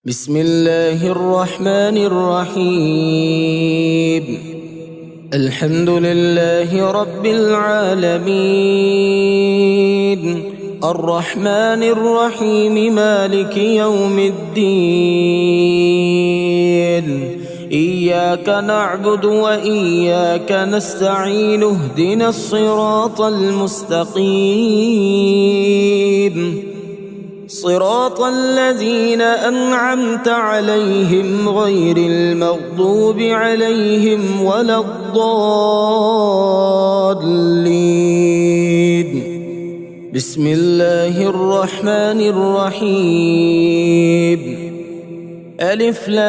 بسم الله الرحمن الرحيم. الحمد لله رب العالمين، الرحمن الرحيم، مالك يوم الدين. إياك نعبد وإياك نستعين، اهدنا الصراط المستقيم، صراط الذين أنعمت عليهم غير المغضوب عليهم ولا الضالين. بسم الله الرحمن الرحيم. ألف لام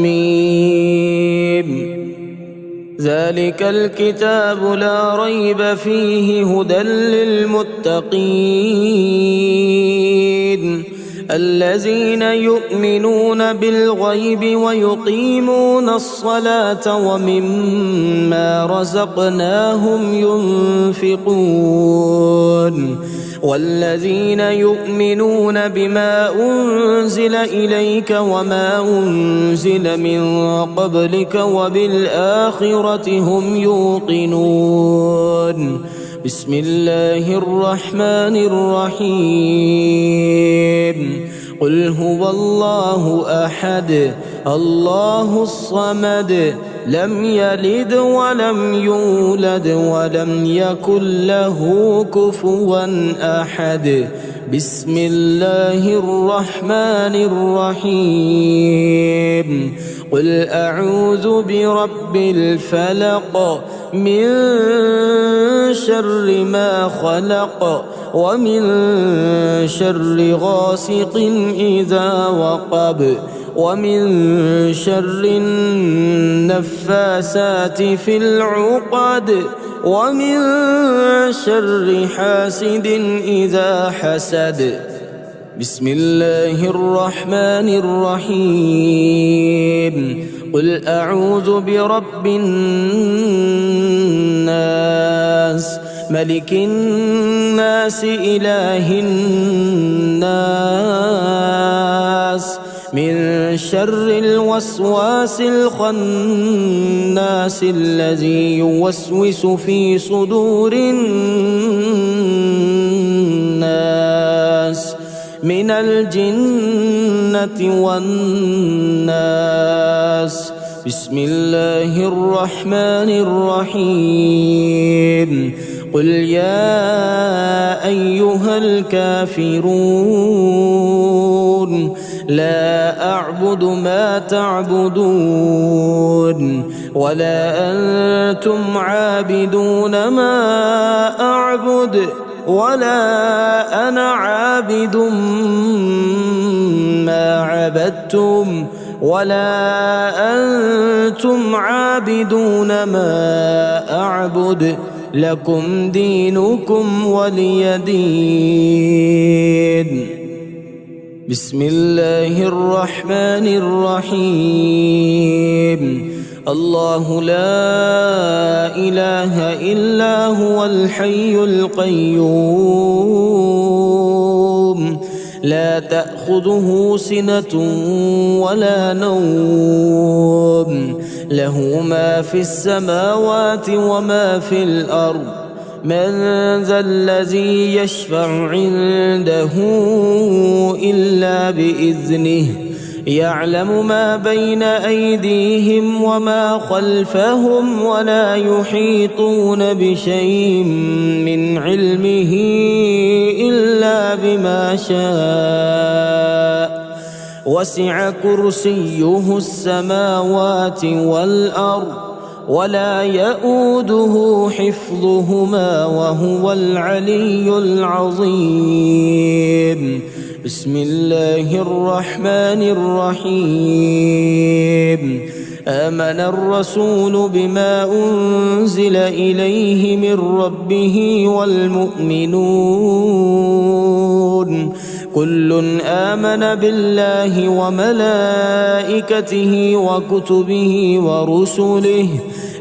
ميم. ذلك الكتاب لا ريب فيه، هدى للمتقين الذين يؤمنون بالغيب ويقيمون الصلاة ومما رزقناهم ينفقون، والذين يؤمنون بما أنزل إليك وما أنزل من قبلك وبالآخرة هم يوقنون. بسم الله الرحمن الرحيم. قل هو الله أحد، الله الصمد، لم يلد ولم يولد ولم يكن له كفوا أحد. بسم الله الرحمن الرحيم. قل أعوذ برب الفلق، من شر ما خلق، ومن شر غاسق إذا وقب، ومن شر النفاسات في العقد، ومن شر حاسد إذا حسد. بسم الله الرحمن الرحيم. قل أعوذ برب الناس، ملك الناس، إله الناس، من شر الوسواس الخناس الذي يوسوس في صدور الناس من الجنة والناس. بسم الله الرحمن الرحيم. قل يا أيها الكافرون لا أعبد ما تعبدون، ولا أنتم عابدون ما أعبد، ولا أنا عابد ما عبدتم، ولا أنتم عابدون ما أعبد، لكم دينكم ولي دين. بسم الله الرحمن الرحيم. الله لا إله إلا هو الحي القيوم، لا تأخذه سنة ولا نوم، له ما في السماوات وما في الأرض. من ذا الذي يشفع عنده إلا بإذنه، يعلم ما بين أيديهم وما خلفهم، ولا يحيطون بشيء من علمه إلا بما شاء. وسع كرسيه السماوات والأرض، ولا يؤوده حفظهما، وهو العلي العظيم. بسم الله الرحمن الرحيم. آمن الرسول بما أنزل إليه من ربه والمؤمنون كل آمن بالله وملائكته وكتبه ورسله،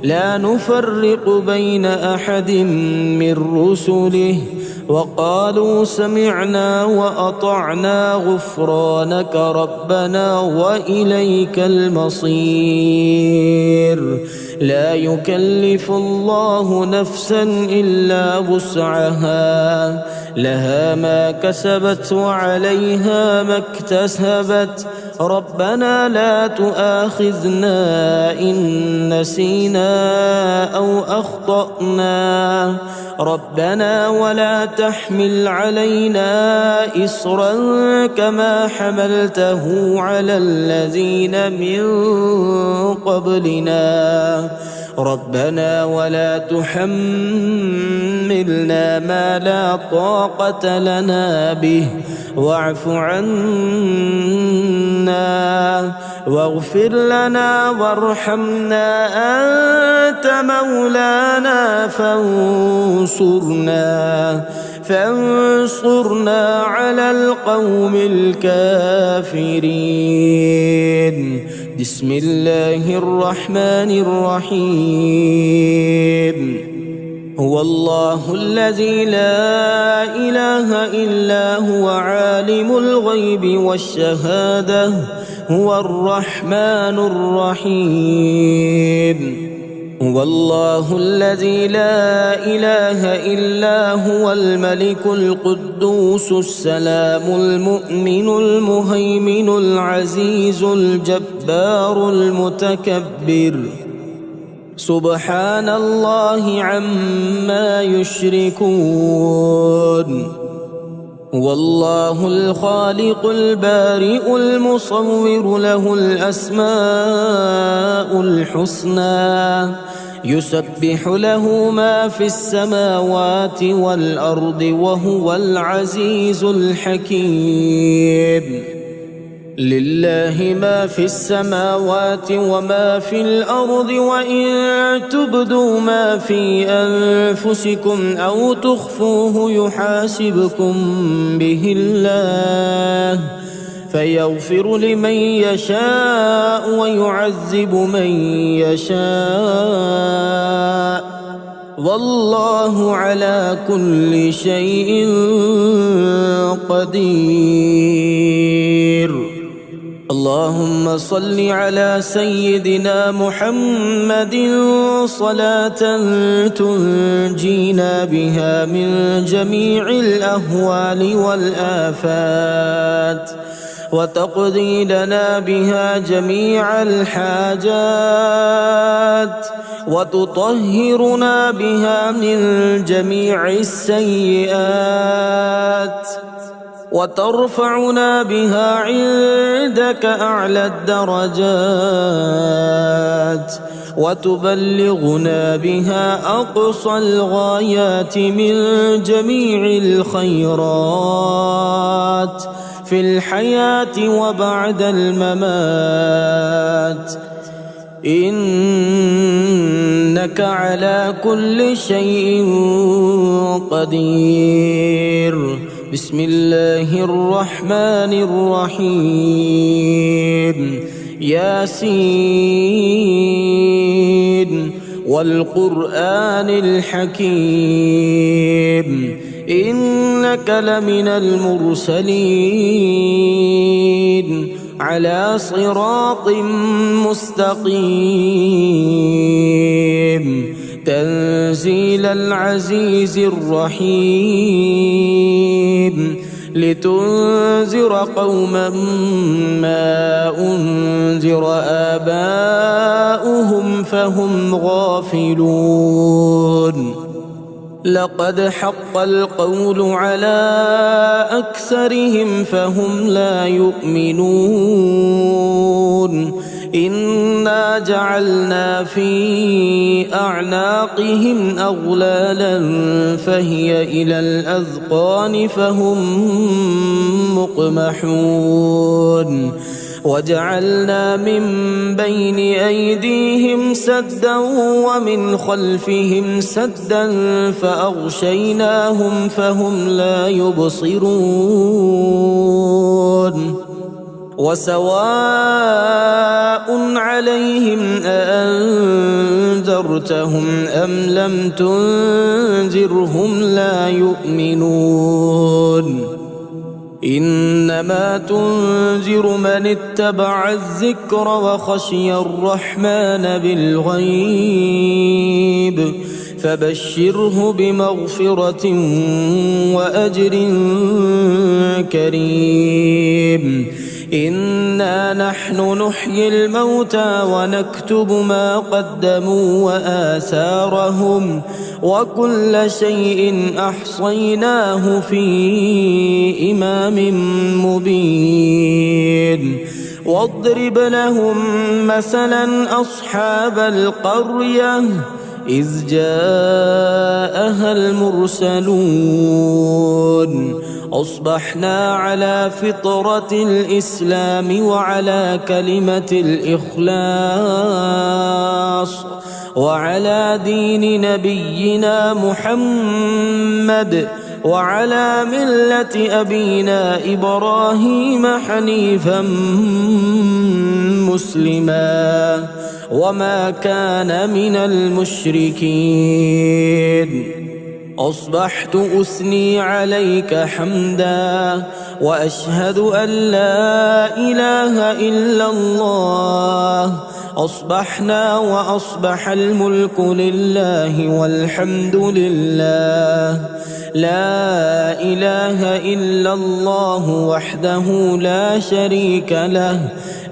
لا نفرق بين أحد من رسله، وقالوا سمعنا وأطعنا غفرانك ربنا وإليك المصير. لا يكلف الله نفسا إلا وسعها، لها ما كسبت وعليها ما اكتسبت. ربنا لا تؤاخذنا إن نسينا أو أخطأنا، ربنا ولا تحمل علينا إصرا كما حملته على الذين من قبلنا، ربنا ولا تحملنا ما لا طاقة لنا به، واعف عنا واغفر لنا وارحمنا أنت مولانا فانصرنا على القوم الكافرين. بسم الله الرحمن الرحيم. هو الله الذي لا إله إلا هو عالم الغيب والشهادة، هو الرحمن الرحيم. هو الله الذي لا إله إلا هو الملك القدوس السلام المؤمن المهيمن العزيز الجبار المتكبر. سبحان الله عما يشركون. والله الخالق البارئ المصور له الأسماء الحسنى، يسبح له ما في السماوات والأرض وهو العزيز الحكيم. لله ما في السماوات وما في الأرض، وإن تبدوا ما في أنفسكم أو تخفوه يحاسبكم به الله، فيغفر لمن يشاء ويعذب من يشاء، والله على كل شيء قدير. اللهم صل على سيدنا محمد صلاة تنجينا بها من جميع الأهوال والآفات، وتقضي لنا بها جميع الحاجات، وتطهرنا بها من جميع السيئات، وترفعنا بها عندك أعلى الدرجات، وتبلغنا بها أقصى الغايات من جميع الخيرات في الحياة وبعد الممات، إنك على كل شيء قدير. بسم الله الرحمن الرحيم. ياسين والقرآن الحكيم، إنك لمن المرسلين على صراط مستقيم. تنزيل العزيز الرحيم، لتنذر قوما ما أنذر آباؤهم فهم غافلون. لقد حق القول على أكثرهم فهم لا يؤمنون. إنا جعلنا في أعناقهم أغلالا فهي إلى الأذقان فهم مقمحون. وجعلنا من بين أيديهم سدا ومن خلفهم سدا فأغشيناهم فهم لا يبصرون. وسواء عليهم أأنذرتهم أنذرتهم أم لم تنذرهم لا يؤمنون إنما تنذر من اتبع الذكر وخشي الرحمن بالغيب فبشره بمغفرة وأجر كريم إنا نحن نحيي الموتى ونكتب ما قدموا وآثارهم وكل شيء أحصيناه في إمام مبين واضرب لهم مثلا أصحاب القرية إذ جاءها المرسلون أصبحنا على فطرة الإسلام وعلى كلمة الإخلاص وعلى دين نبينا محمد وعلى ملة أبينا إبراهيم حنيفا مسلما وما كان من المشركين أصبحت أثني عليك حمدا وأشهد أن لا إله إلا الله أصبحنا وأصبح الملك لله والحمد لله لا إله إلا الله وحده لا شريك له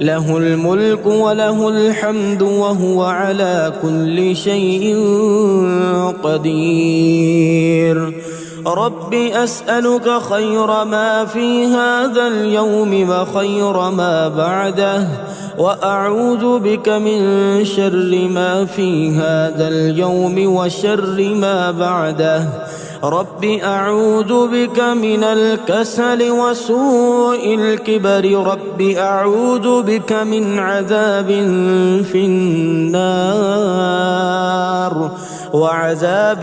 له الملك وله الحمد وهو على كل شيء قدير رب أسألك خير ما في هذا اليوم وخير ما بعده وأعوذ بك من شر ما في هذا اليوم وشر ما بعده رب أعوذ بك من الكسل وسوء الكبر رب أعوذ بك من عذاب في النار وعذاب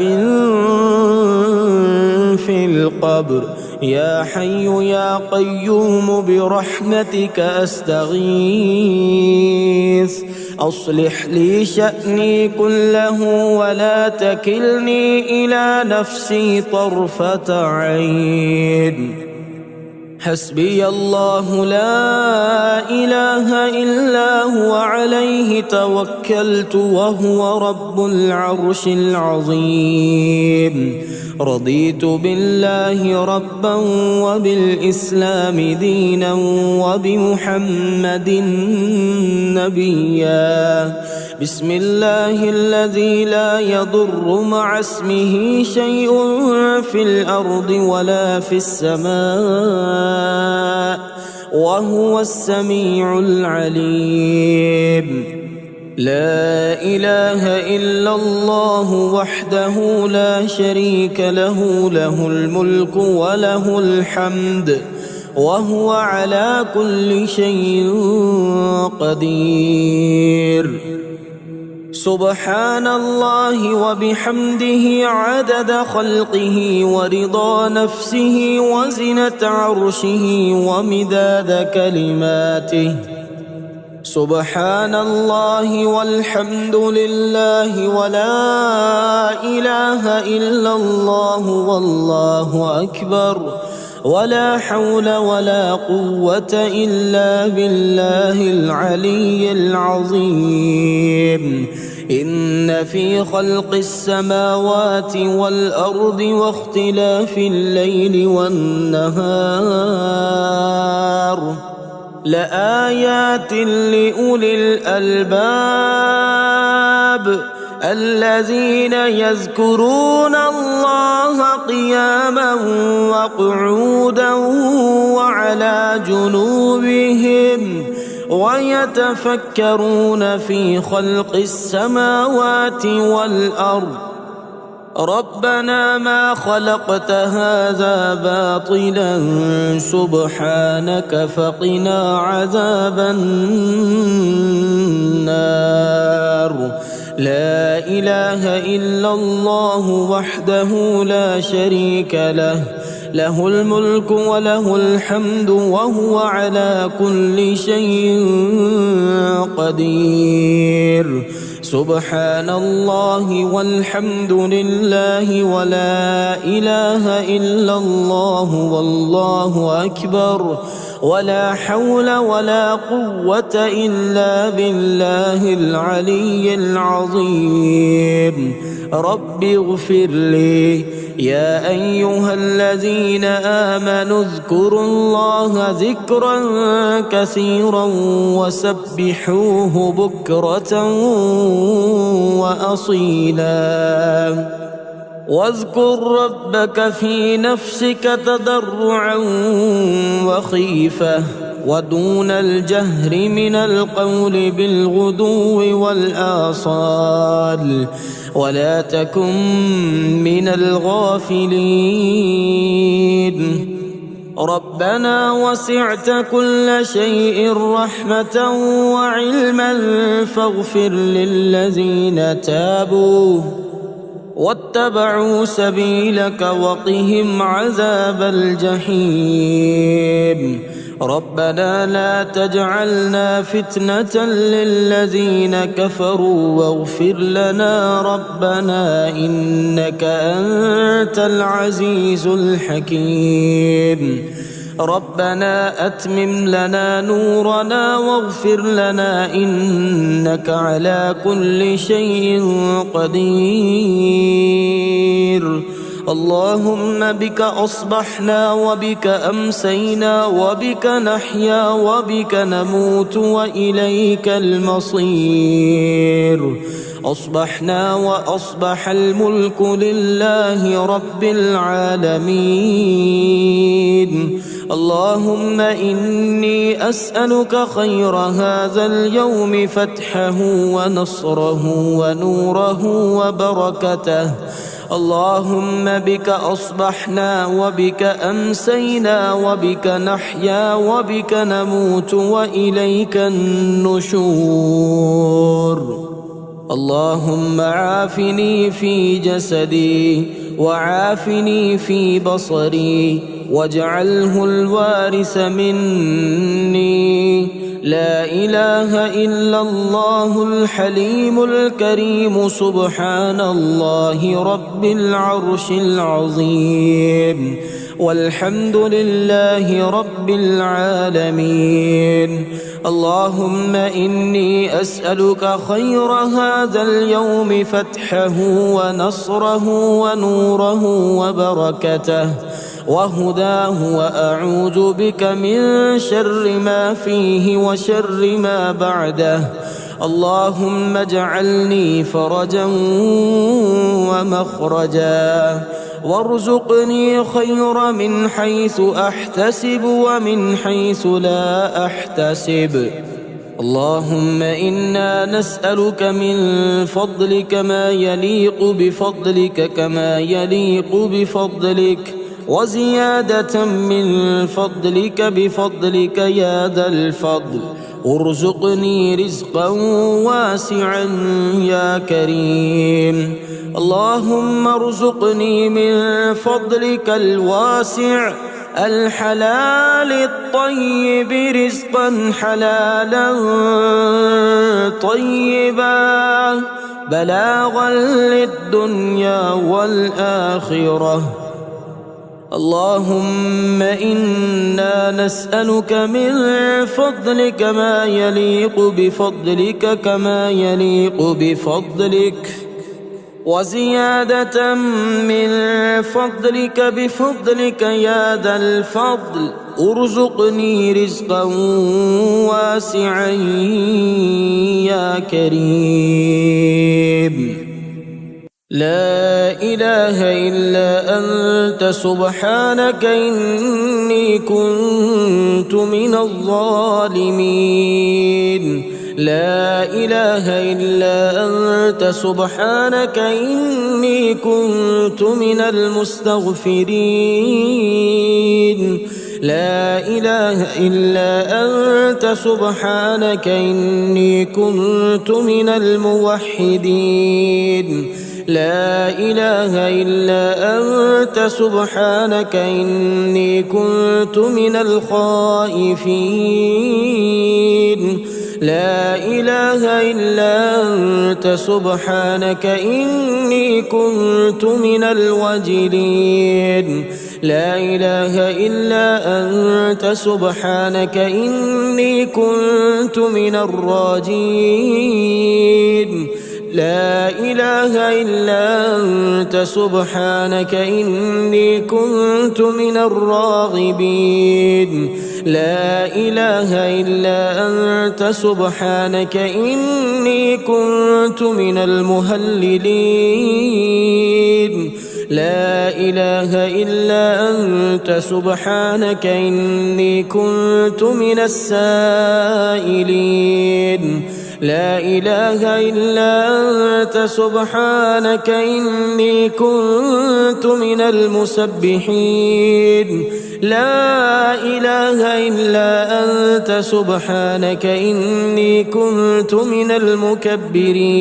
في القبر يا حي يا قيوم برحمتك أستغيث أصلح لي شأني كله ولا تكلني إلى نفسي طرفة عين حسبي الله لا إله إلا هو عليه توكلت وهو رب العرش العظيم رضيت بالله ربا وبالإسلام دينا وبمحمد نبيا بسم الله الذي لا يضر مع اسمه شيء في الأرض ولا في السماء وهو السميع العليم لا إله إلا الله وحده لا شريك له له الملك وله الحمد وهو على كل شيء قدير سبحان الله وبحمده عدد خلقه ورضا نفسه وزنة عرشه ومداد كلماته سبحان الله والحمد لله ولا إله إلا الله والله أكبر ولا حول ولا قوة إلا بالله العلي العظيم إن في خلق السماوات والأرض واختلاف الليل والنهار لآيات لأولي الألباب الذين يذكرون الله قياما وقعودا وعلى جنوبهم ويتفكرون في خلق السماوات والأرض ربنا ما خلقت هذا باطلا سبحانك فقنا عذاب النار لا إله إلا الله وحده لا شريك له له الملك وله الحمد وهو على كل شيء قدير سبحان الله والحمد لله ولا إله إلا الله والله أكبر ولا حول ولا قوة إلا بالله العلي العظيم. رب اغفر لي. يا أيها الذين آمنوا اذكروا الله ذكرا كثيرا وسبحوه بكرة وأصيلا. واذكر ربك في نفسك تضرعا وخيفة ودون الجهر من القول بالغدو والآصال ولا تكن من الغافلين. ربنا وسعت كل شيء رحمة وعلما فاغفر للذين تابوا واتبعوا سبيلك وقهم عذاب الجحيم. ربنا لا تجعلنا فتنة للذين كفروا واغفر لنا ربنا إنك أنت العزيز الحكيم. ربنا أتمم لنا نورنا واغفر لنا إنك على كل شيء قدير. اللهم بك أصبحنا وبك أمسينا وبك نحيا وبك نموت وإليك المصير. أصبحنا وأصبح الملك لله رب العالمين. اللهم إني أسألك خير هذا اليوم فتحه ونصره ونوره وبركته. اللهم بك أصبحنا وبك أمسينا وبك نحيا وبك نموت وإليك النشور. اللهم عافني في جسدي وعافني في بصري واجعله الوارث مني. لا إله إلا الله الحليم الكريم سبحان الله رب العرش العظيم والحمد لله رب العالمين. اللهم إني أسألك خير هذا اليوم فتحه ونصره ونوره وبركته وهداه وأعوذ بك من شر ما فيه وشر ما بعده. اللهم اجعلني فرجا ومخرجا وارزقني خير من حيث أحتسب ومن حيث لا أحتسب. اللهم إنا نسألك من فضلك ما يليق بفضلك كما يليق بفضلك وزيادة من فضلك بفضلك يا ذا الفضل. ارزقني رزقا واسعا يا كريم. اللهم ارزقني من فضلك الواسع الحلال الطيب رزقا حلالا طيبا بلاغا للدنيا والآخرة. اللهم إنا نسألك من فضلك ما يليق بفضلك كما يليق بفضلك وزيادة من فضلك بفضلك يا ذا الفضل. ارزقني رزقا واسعا يا كريم. لا إله إلا أنت سبحانك إني كنت من الظالمين. لا إله إلا أنت سبحانك إني كنت من المستغفرين. لا إله إلا أنت سبحانك إني كنت من الموحدين. لا إله إلا أنت سبحانك إني كنت من الخائفين. لا إله إلا أنت سبحانك إني كنت من الوجلين لا إله إلا أنت سبحانك إني كنت من الراجين لا إله إلا أنت سبحانك إني كنت من الراغبين لا إله إلا أنت سبحانك إني كنت من المهللين لا إله إلا أنت سبحانك إني كنت من السائلين لا إله إلا أنت سبحانك إني كنت من المسبحين لا إله إلا أنت سبحانك إني كنت من المكبرين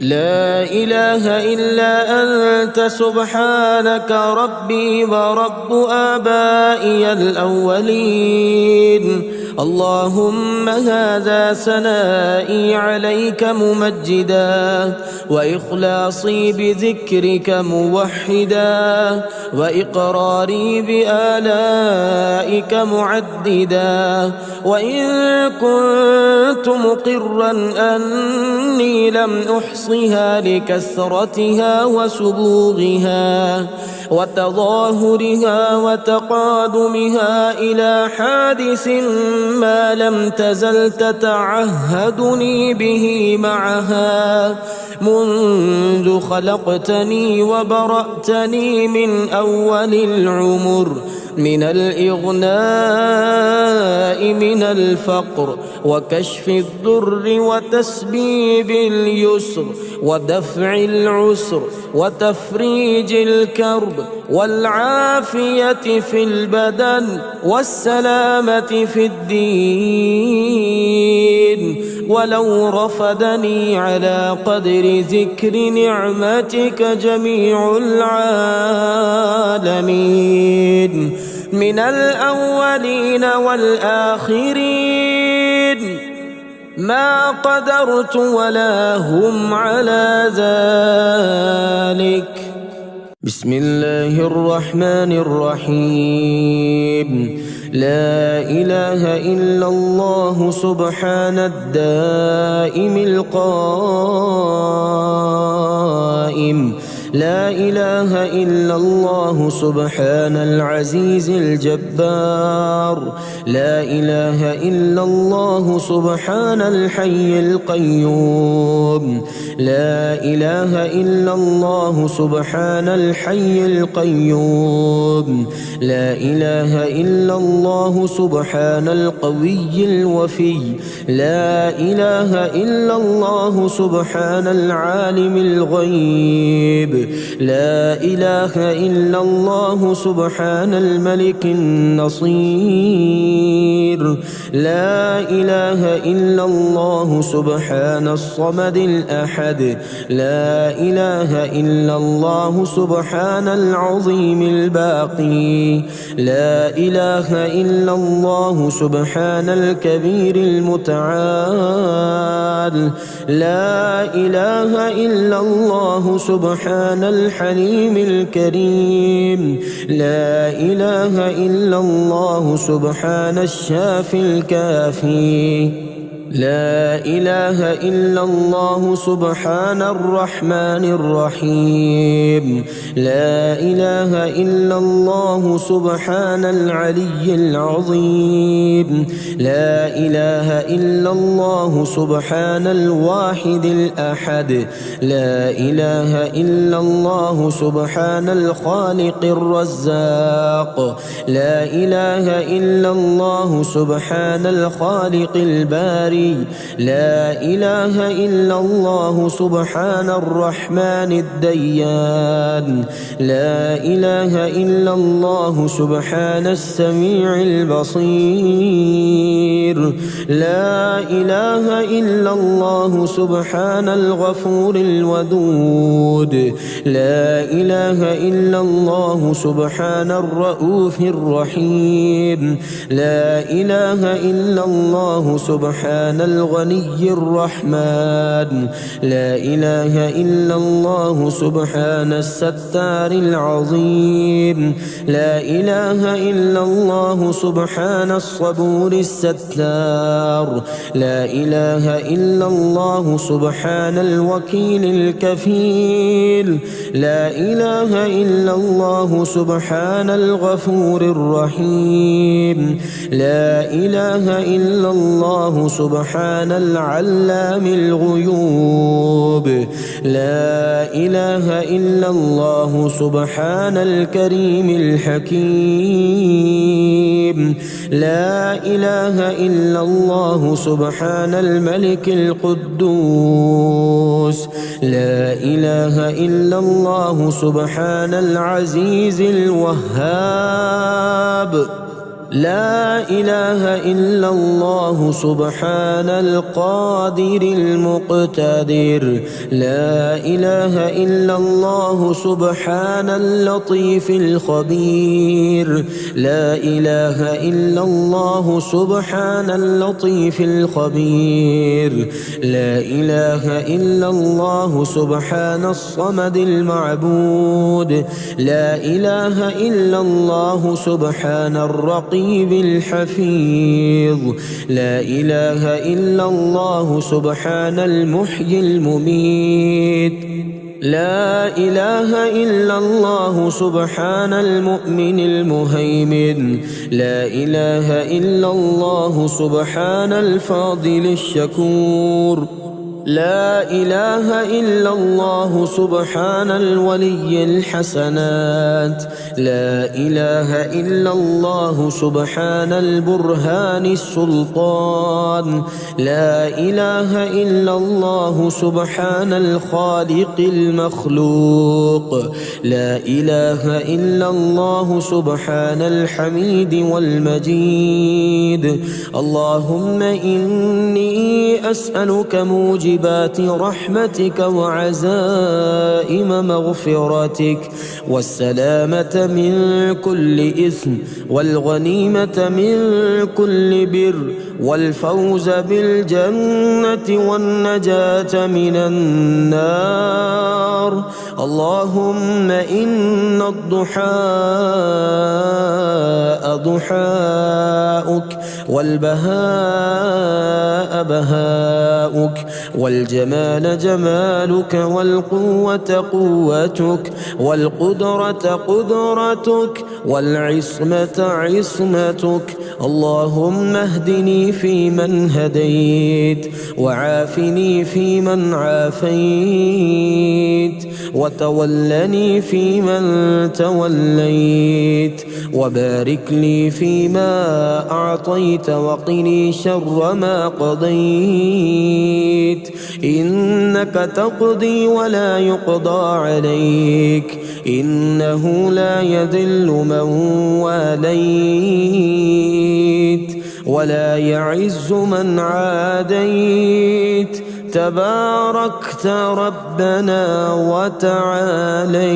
لا إله إلا أنت سبحانك ربي ورب آبائي الأولين اللهم هذا ثنائي عليك ممجدا وإخلاصي بذكرك موحدا وإقراري بآلائك معددا وإن كنت مقرا أني لم أحصها لكثرتها وسبوغها وتظاهرها وتقادمها إلى حادث ما لم تزل تتعهدني به معها منذ خلقتني وبرأتني من أول العمر من الإغناء من الفقر وكشف الضر وتسبيب اليسر ودفع العسر وتفريج الكرب والعافية في البدن والسلامة في الدين ولو رفدني على قدر ذكر نعمتك جميع العالمين من الأولين والآخرين ما قدرت ولا هم على ذلك بسم الله الرحمن الرحيم لا إله إلا الله سبحان الدائم القائم لا إله إلا الله سبحان العزيز الجبار لا إله إلا الله سبحان الحي القيوم لا إله إلا الله سبحان الحي القيوم لا إله إلا الله سبحان القوي الوفي لا إله إلا الله سبحان العالم الغيب لا إله إلا الله سبحان الملك النصير لا إله إلا الله سبحان الصمد الأحد لا إله إلا الله سبحان العظيم الباقي لا إله إلا الله سبحان الكبير المتعال لا إله إلا الله سبحان الحليم الكريم لا إله إلا الله سبحان الشافي الكافي لا إله إلا الله سبحان الرحمن الرحيم لا إله إلا الله سبحان العلي العظيم لا إله إلا الله سبحان الواحد الأحد لا إله إلا الله سبحان الخالق الرزاق لا إله إلا الله سبحان الخالق الباري العلي. لا إله إلا الله سبحان الرحمن الديان. لا إله إلا الله سبحان السميع البصير. لا إله إلا الله سبحان الغفور الودود. لا إله إلا الله سبحان الرؤوف الرحيم. لا إله إلا الله سبحان الغني الرحمن. لا إله إلا الله سبحان الستار العظيم. لا إله إلا الله سبحان الصبور الستار. لا إله إلا الله سبحان الوكيل الكفيل. لا إله إلا الله سبحان الغفور الرحيم. لا إله إلا الله سبحان العلام الغيوب. لا إله إلا الله سبحان الكريم الحكيم. لا إله إلا الله سبحان الملك القدوس. لا إله إلا الله سبحان العزيز الوهاب. لا إله إلا الله سبحان القادر المقتدر. لا إله إلا الله سبحان اللطيف الخبير. لا إله إلا الله سبحان اللطيف الخبير. لا إله إلا الله سبحان الصمد المعبود. لا إله إلا الله سبحان الرقيب الحفيظ. لا إله إلا الله سبحان المحيي المميت. لا إله إلا الله سبحان المؤمن المهيمن. لا إله إلا الله سبحان الفاضل الشكور. لا إله إلا الله سبحان الولي الحسنات. لا إله إلا الله سبحان البرهان السلطان. لا إله إلا الله سبحان الخالق المخلوق. لا إله إلا الله سبحان الحميد والمجيد. اللهم إني أسألك موجبات رحمتك وعزائم مغفرتك والسلامة من كل إثم والغنيمة من كل بر والفوز بالجنة والنجاة من النار. اللهم إن الضحاء ضحاؤك والبهاء بهاؤك والجمال جمالك والقوة قوتك والقدرة قدرتك والعصمة عصمتك. اللهم اهدني فيمن هديت وعافني فيمن عافيت وتولني فيمن توليت وبارك لي فيما أعطيت وقني شر ما قضيت. إنك تقضي ولا يقضى عليك. إنه لا يذل من واليت ولا يعز من عاديت. تباركت ربنا وتعاليت.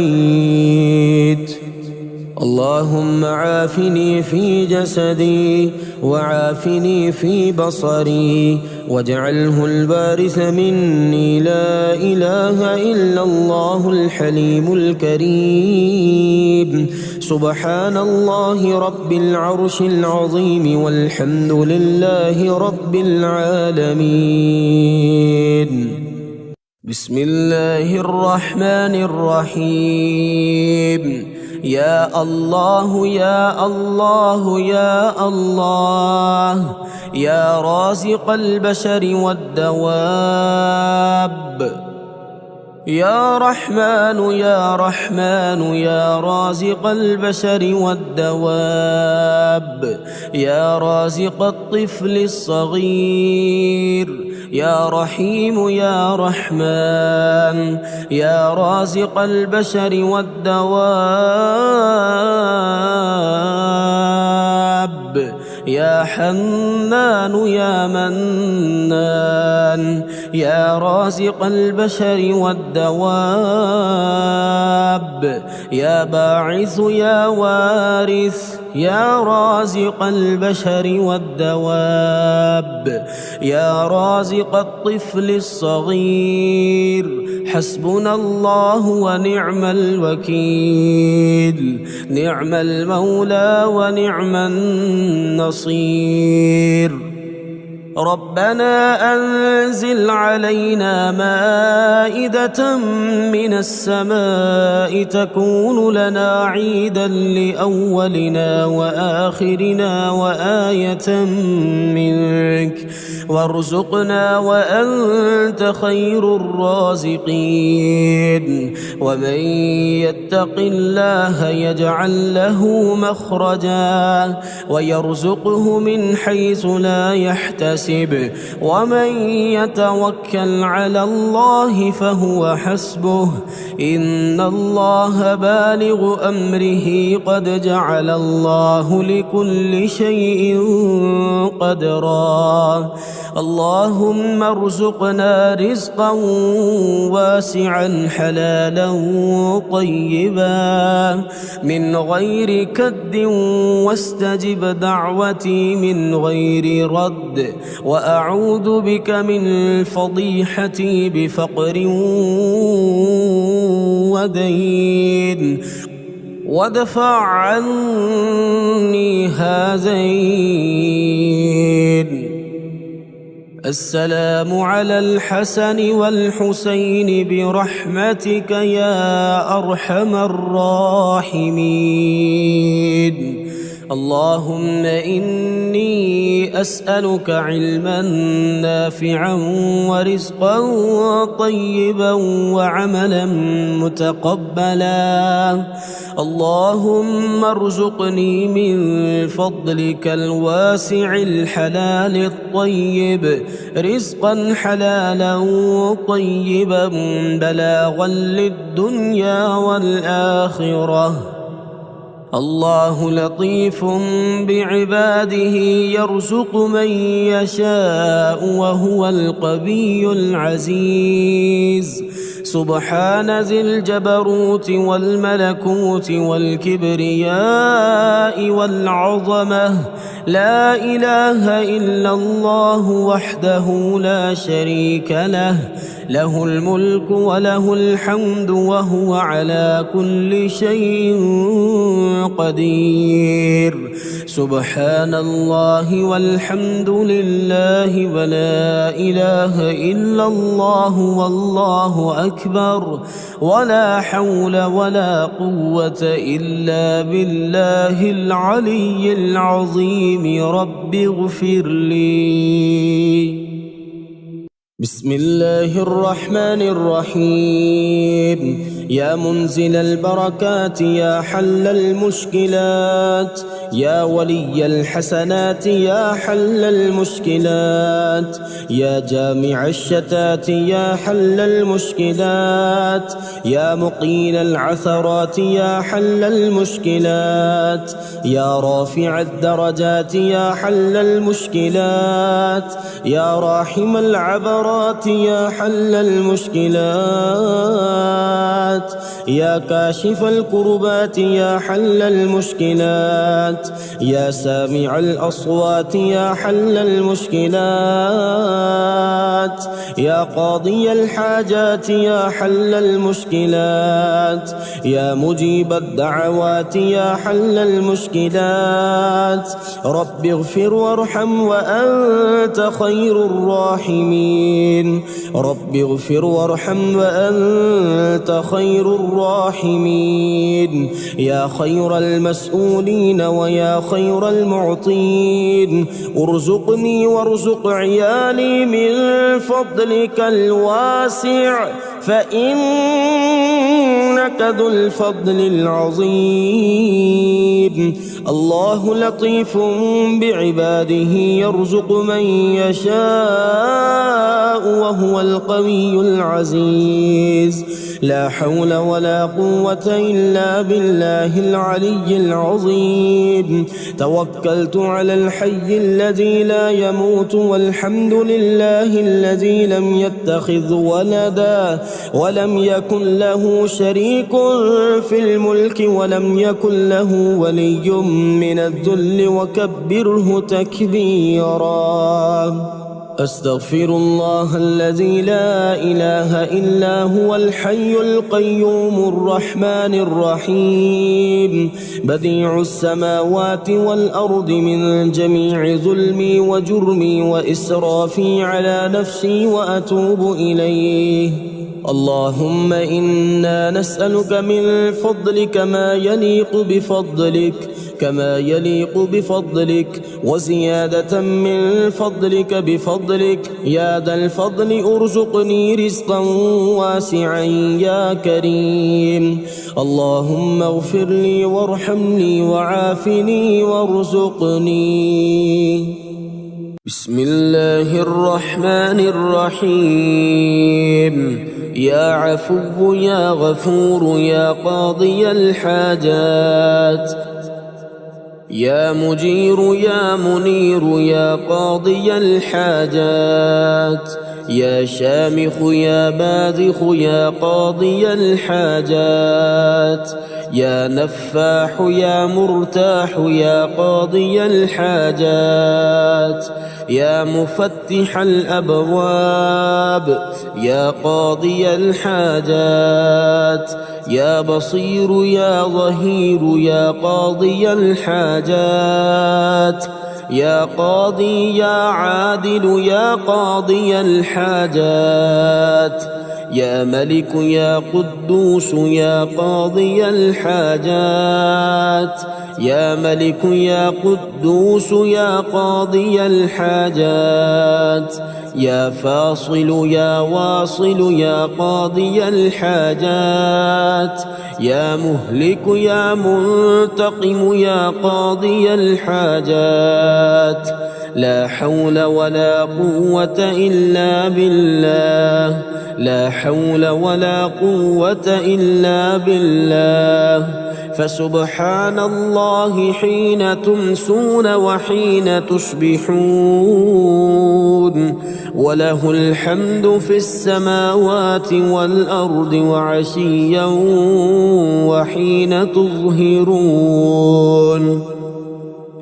اللهم عافني في جسدي وعافني في بصري واجعله الوارث مني. لا إله إلا الله الحليم الكريم. سبحان الله رب العرش العظيم والحمد لله رب العالمين. بسم الله الرحمن الرحيم. يا الله يا الله يا الله يا رازق البشر والدواب يا رحمن يا رحمن يا رازق البشر والدواب، يا رازق الطفل الصغير، يا رحيم يا رحمن يا رازق البشر والدواب، يا حنان يا منان يا رازق البشر والدواب، يا باعث يا وارث يا رازق البشر والدواب، يا رازق الطفل الصغير، حسبنا الله ونعم الوكيل، نعم المولى ونعم النصير. ربنا أنزل علينا مائدة من السماء تكون لنا عيدا لأولنا وآخرنا وآية منك، وارزقنا وأنت خير الرازقين. ومن يتق الله يجعل له مخرجا ويرزقه من حيث لا يحتسب، ومن يتوكل على الله فهو حسبه، إن الله بالغ أمره قد جعل الله لكل شيء قدرا. اللهم ارزقنا رزقا واسعا حلالا طيبا من غير كد، واستجب دعوتي من غير رد، وأعوذ بك من فضيحتي بفقر ودين، وادفع عني هذين. السلام على الحسن والحسين برحمتك يا أرحم الراحمين. اللهم إني أسألك علما نافعا ورزقا طيبا وعملا متقبلا. اللهم ارزقني من فضلك الواسع الحلال الطيب رزقا حلالا طيبا بلاغا للدنيا والآخرة. الله لطيف بعباده يرزق من يشاء وهو القوي العزيز. سبحان ذي الجبروت والملكوت والكبرياء والعظمة، لا إله إلا الله وحده لا شريك له، له الملك وله الحمد وهو على كل شيء قدير. سبحان الله والحمد لله ولا إله إلا الله والله أكبر، ولا حول ولا قوة إلا بالله العلي العظيم. رب اغفر لي. بسم الله الرحمن الرحيم. يا منزل البركات يا حل المشكلات، يا ولي الحسنات يا حل المشكلات، يا جامع الشتات يا حل المشكلات، يا مقيل العثرات يا حل المشكلات، يا رافع الدرجات يا حل المشكلات، يا راحم العبرات يا حل المشكلات، يا كاشف الكربات يا حل المشكلات، يا سامع الأصوات يا حل المشكلات، يا قاضي الحاجات يا حل المشكلات، يا مجيب الدعوات يا حل المشكلات. رب اغفر وارحم وأنت خير الراحمين. الضالين رب اغفر وارحم وأنت خير الراحمين يا خير المسؤولين ويا خير المعطين ارزقني وارزق عيالي من فضلك الواسع فإنك ذو الفضل العظيم الله لطيف بعباده يرزق من يشاء وهو القوي العزيز لا حول ولا قوة إلا بالله العلي العظيم توكلت على الحي الذي لا يموت والحمد لله الذي لم يتخذ ولدا ولم يكن له شريك في الملك ولم يكن له ولي من الذل وكبره تكبيرا أستغفر الله الذي لا إله إلا هو الحي القيوم الرحمن الرحيم بديع السماوات والأرض من جميع ظلمي وجرمي وإسرافي على نفسي وأتوب إليه اللهم إنا نسألك من فضلك كما يليق بفضلك وزيادة من فضلك بفضلك يا ذا الفضل ارزقني رزقا واسعا يا كريم اللهم اغفر لي وارحمني وعافني وارزقني بسم الله الرحمن الرحيم يا عفو يا غفور يا قاضي الحاجات يا مجير يا منير يا قاضي الحاجات يا شامخ يا باذخ يا قاضي الحاجات يا نفاح يا مرتاح يا قاضي الحاجات يا مفتح الأبواب يا قاضي الحاجات يا بصير يا ظهير يا قاضي الحاجات يا قاضي يا عادل يا قاضي الحاجات يا ملك يا قدوس يا قاضي الحاجات يا ملك يا قدوس يا قاضي الحاجات يا فاصل يا واصل يا قاضي الحاجات يا مهلك يا منتقم يا قاضي الحاجات لا حول ولا قوة إلا بالله لا حول ولا قوة إلا بالله فسبحان الله حين تمسون وحين تصبحون وله الحمد في السماوات والأرض وعشيا وحين تظهرون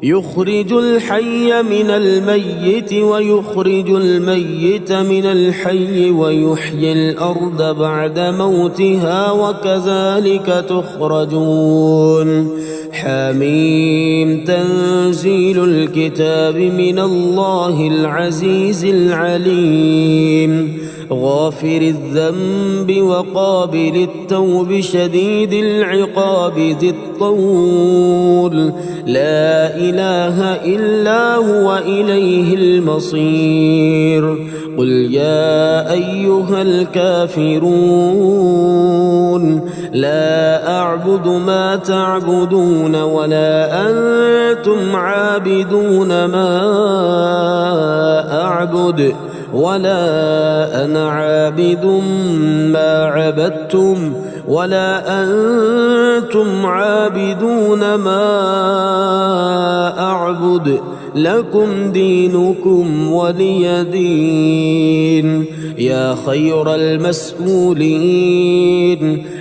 يخرج الحي من الميت ويخرج الميت من الحي ويحيي الأرض بعد موتها وكذلك تخرجون حميم تنزيل الكتاب من الله العزيز العليم غافر الذنب وقابل التوب شديد العقاب ذي الطول لا إله إلا هو إليه المصير قل يا أيها الكافرون لا أعبد ما تعبدون ولا أنتم عابدون ما أعبد ولا أنا عابد ما عبدتم ولا أنتم عابدون ما أعبد لكم دينكم ولي دين يا خير المسؤولين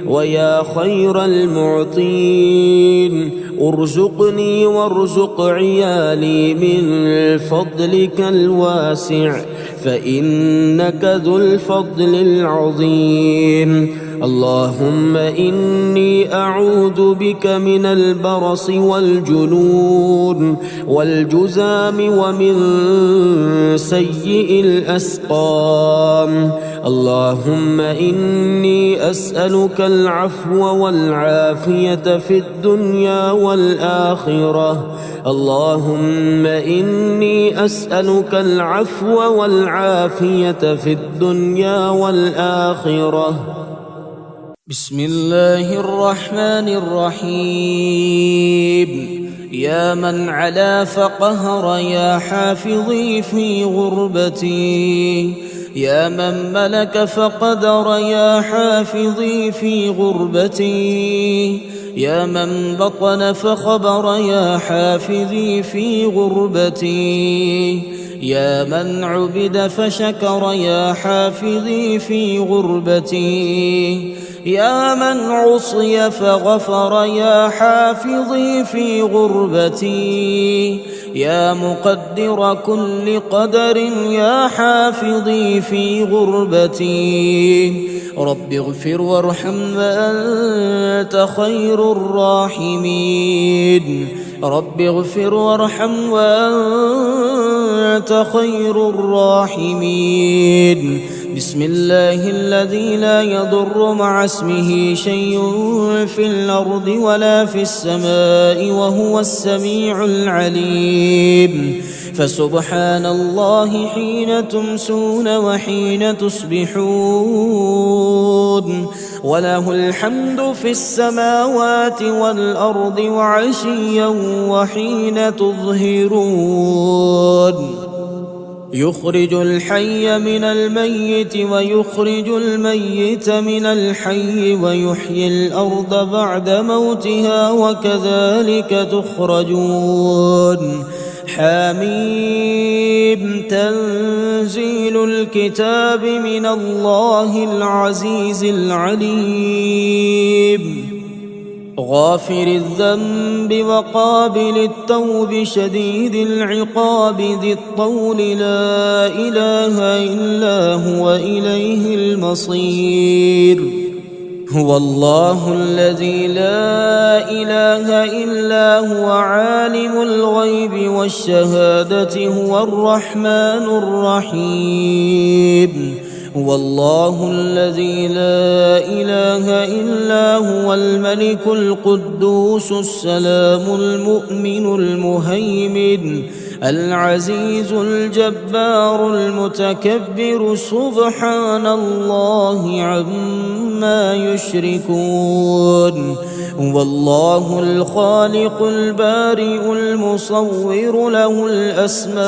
ويا خير المعطين ارزقني وارزق عيالي من فضلك الواسع فإنك ذو الفضل العظيم. اللهم إني أعوذ بك من البرص والجنون والجذام ومن سيء الأسقام. اللهم إني أسألك العفو والعافية في الدنيا والآخرة. اللهم إني أسألك العفو والعافية في الدنيا والآخرة. بسم الله الرحمن الرحيم. يا من علا فقهر يا حافظي في غربتي، يا من ملك فقدر يا حافظي في غربتي، يا من بطن فخبر يا حافظي في غربتي، يا من عبد فشكر يا حافظي في غربتي، يا من عصي فغفر يا حافظي في غربتي، يا مقدر كل قدر يا حافظي في غربتي. رب اغفر وارحم وأنت خير الراحمين. رب اغفر وارحم وأنت خير الراحمين. بسم الله الذي لا يضر مع اسمه شيء في الأرض ولا في السماء وهو السميع العليم. فسبحان الله حين تمسون وحين تصبحون، وله الحمد في السماوات والأرض وعشيا وحين تظهرون. يخرج الحي من الميت ويخرج الميت من الحي ويحيي الأرض بعد موتها وكذلك تخرجون. حميم. تنزيل الكتاب من الله العزيز العليم. غافر الذنب وقابل التوب شديد العقاب ذي الطول لا إله إلا هو إليه المصير. هو الله الذي لا إله إلا هو عالم الغيب والشهادة هو الرحمن الرحيم. هو الله الذي لا إله إلا هو الملك القدوس السلام المؤمن المهيمن العزيز الجبار المتكبر سبحان الله عما يشركون. هو الله الخالق البارئ المصور له الأسماء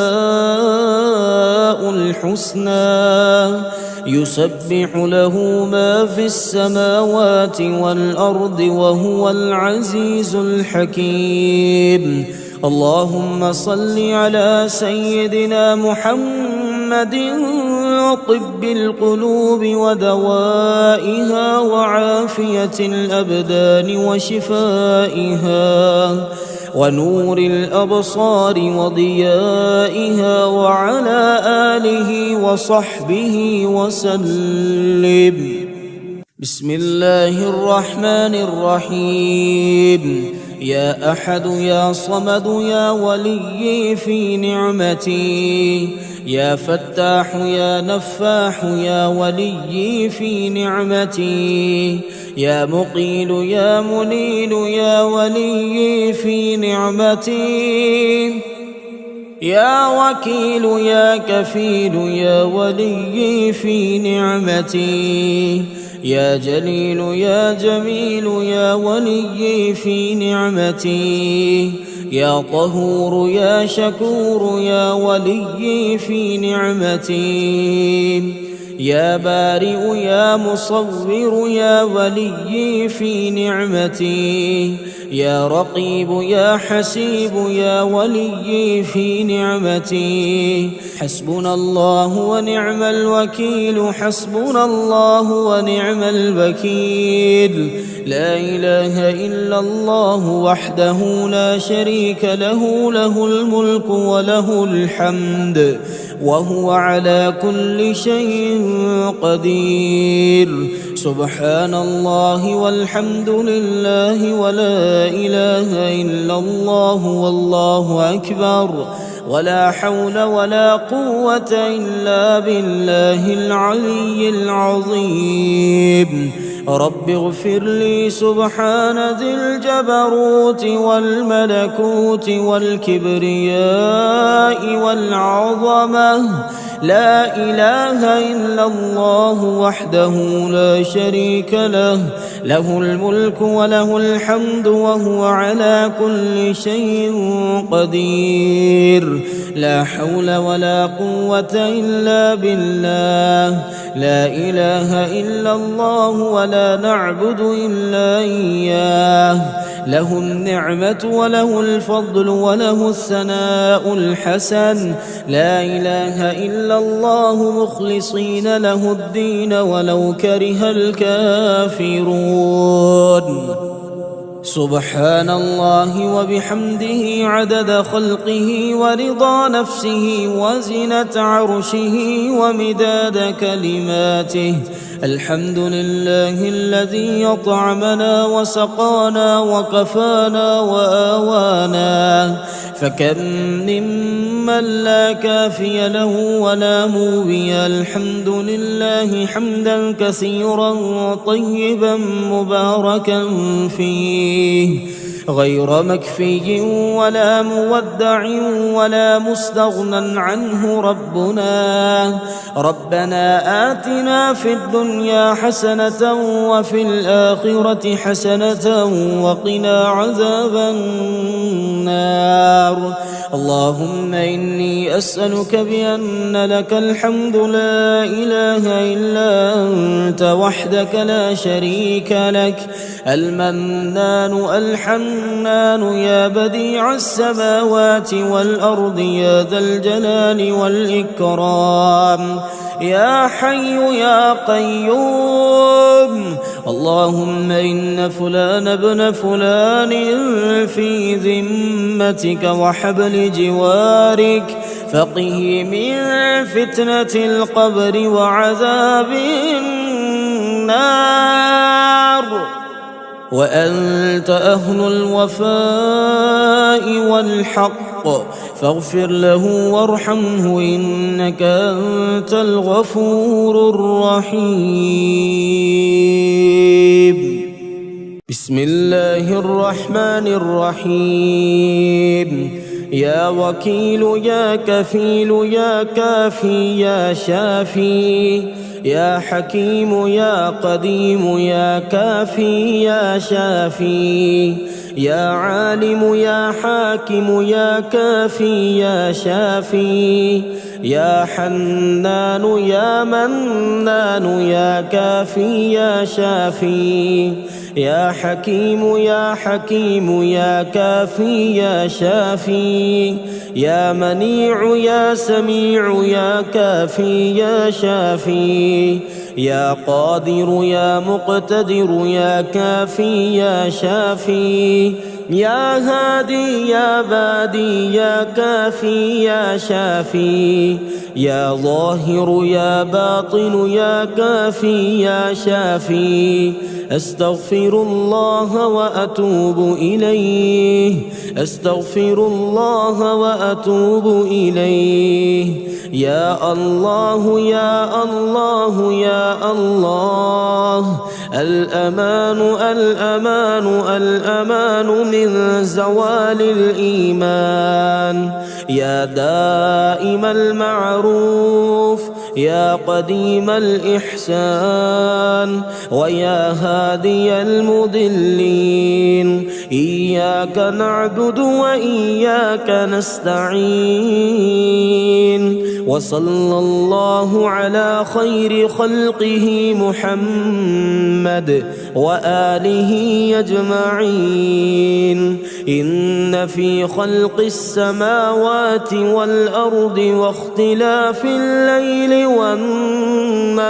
الحسنى يسبح له ما في السماوات والأرض وهو العزيز الحكيم. اللهم صل على سيدنا محمد طب القلوب ودوائها وعافية الأبدان وشفائها ونور الأبصار وضيائها وعلى آله وصحبه وسلم. بسم الله الرحمن الرحيم. يا أحد يا صمد يا ولي في نعمتي، يا فتاح يا نفاح يا ولي في نعمتي، يا مقيل يا منيل يا ولي في نعمتي، يا وكيل يا كفيل يا ولي في نعمتي، يا جليل يا جميل يا ولي في نعمتي، يا طهور يا شكور يا ولي في نعمتي، يا بارئ يا مصور يا ولي في نعمتي، يا رقيب يا حسيب يا ولي في نعمتي. حسبنا الله ونعم الوكيل، حسبنا الله ونعم الوكيل. لا إله إلا الله وحده لا شريك له، له الملك وله الحمد وهو على كل شيء قدير. سبحان الله والحمد لله ولا إله إلا الله والله أكبر، ولا حول ولا قوة إلا بالله العلي العظيم. رب اغفر لي سبحان ذي الجبروت والملكوت والكبرياء والعظمة. لا إله إلا الله وحده لا شريك له، له الملك وله الحمد وهو على كل شيء قدير. لا حول ولا قوة إلا بالله. لا إله إلا الله ولا نعبد إلا إياه. له النعمة وله الفضل وله الثناء الحسن. لا إله إلا الله مخلصين له الدين ولو كره الكافرون. سبحان الله وبحمده عدد خلقه ورضا نفسه وزنة عرشه ومداد كلماته. الحمد لله الذي أطعمنا وسقانا وكفانا وآوانا. فكم ممن لا كافي له ولا موي. الحمد لله حمدا كثيرا طيبا مباركا فيه، غير مكفي ولا مودع ولا مستغنى عنه. ربنا آتنا في الدنيا حسنة وفي الآخرة حسنة وقنا عذاب النار. اللهم إني أسألك بأن لك الحمد لا إله إلا أنت وحدك لا شريك لك، المنان الحنان يا بديع السماوات والأرض يا ذا الجلال والإكرام، يا حي يا قيوم. اللهم إن فلان ابن فلان في ذمتك وحبل جوارك، فقه من فتنة القبر وعذاب النار. وأنت أهل الوفاء والحق، فاغفر له وارحمه إنك أنت الغفور الرحيم. بسم الله الرحمن الرحيم. يا وكيل يا كفيل يا كافي يا شافي، يا حكيم يا قديم يا كافي يا شافي، يا عالم يا حاكم يا كافي يا شافي، يا حنان يا منان يا كافي يا شافي، يا حكيم يا حكيم يا كافي يا شافي، يا منيع يا سميع يا كافي يا شافي، يا قادر يا مقتدر يا كافي يا شافي، يا هادي يا بادي يا كافي يا شافي، يا ظاهر يا باطن يا كافي يا شافي. أستغفر الله وأتوب إليه، أستغفر الله وأتوب إليه. يا الله يا الله يا الله، الأمان الأمان الأمان من زوال الإيمان. يا دائم المعروف، يا قديم الإحسان، ويا هادي المضلين. إياك نعبد وإياك نستعين، وصلى الله على خير خلقه محمد وآله أجمعين. إن في خلق السماوات والأرض واختلاف الليل والنهار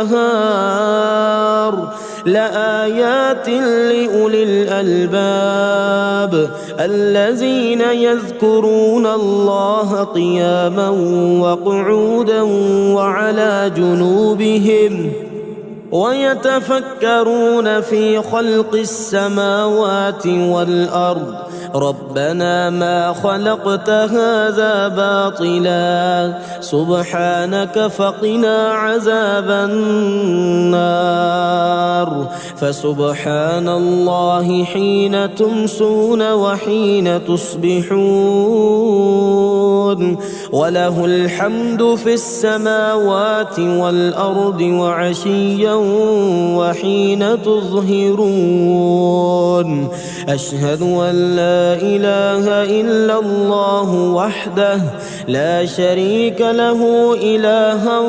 لآيات لأولي الألباب الذين يذكرون الله قياما وقعودا وعلى جنوبهم ويتفكرون في خلق السماوات والأرض ربنا ما خلقت هذا باطلا سبحانك فقنا عذاب النار. فسبحان الله حين تمسون وحين تصبحون وله الحمد في السماوات والأرض وعشيا وحين تظهرون. أشهد أن لا إله إلا الله وحده لا شريك له إلها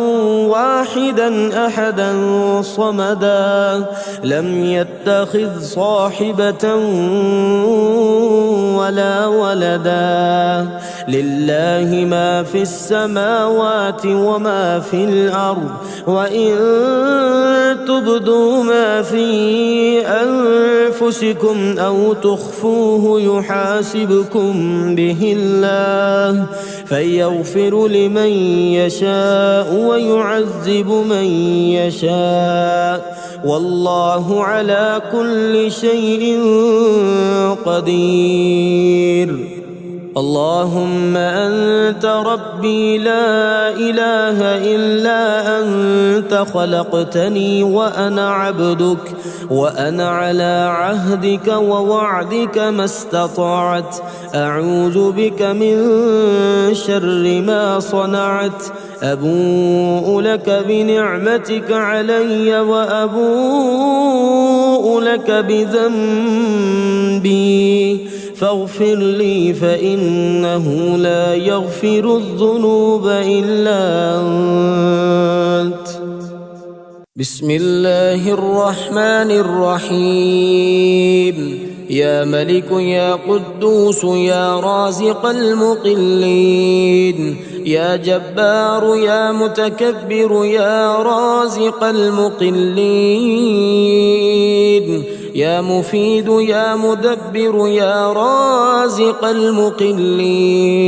واحدا أحدا صمدا لم يتخذ صاحبة ولا ولدا لله ما في السماوات وما في الأرض وإن تبدوا ما في أنفسكم أو تخفوه يحاسبكم به الله فيغفر لمن يشاء ويعذب من يشاء والله على كل شيء قدير. اللهم أنت ربي لا إله إلا أنت خلقتني وأنا عبدك وأنا على عهدك ووعدك ما استطعت أعوذ بك من شر ما صنعت أبوء لك بنعمتك علي وأبوء لك بذنبي فاغفر لي فإنه لا يغفر الذنوب إلا أنت. بسم الله الرحمن الرحيم. يا ملك يا قدوس يا رازق المقلين يا جبار يا متكبر يا رازق المقلين يا مفيد يا مدبر يا رازق المقلين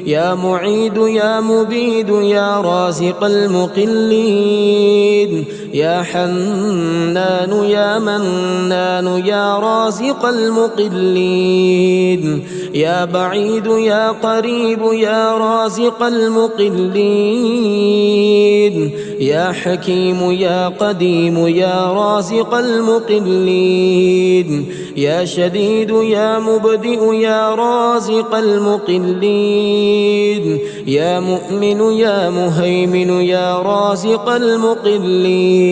يا معيد يا مبيد يا رازق المقلين يا حنان يا منان يا رازق المقلين يا بعيد يا قريب يا رازق المقلين يا حكيم يا قديم يا رازق المقلين يا شديد يا مبدئ يا رازق المقلين يا مؤمن يا مهيمن يا رازق المقلين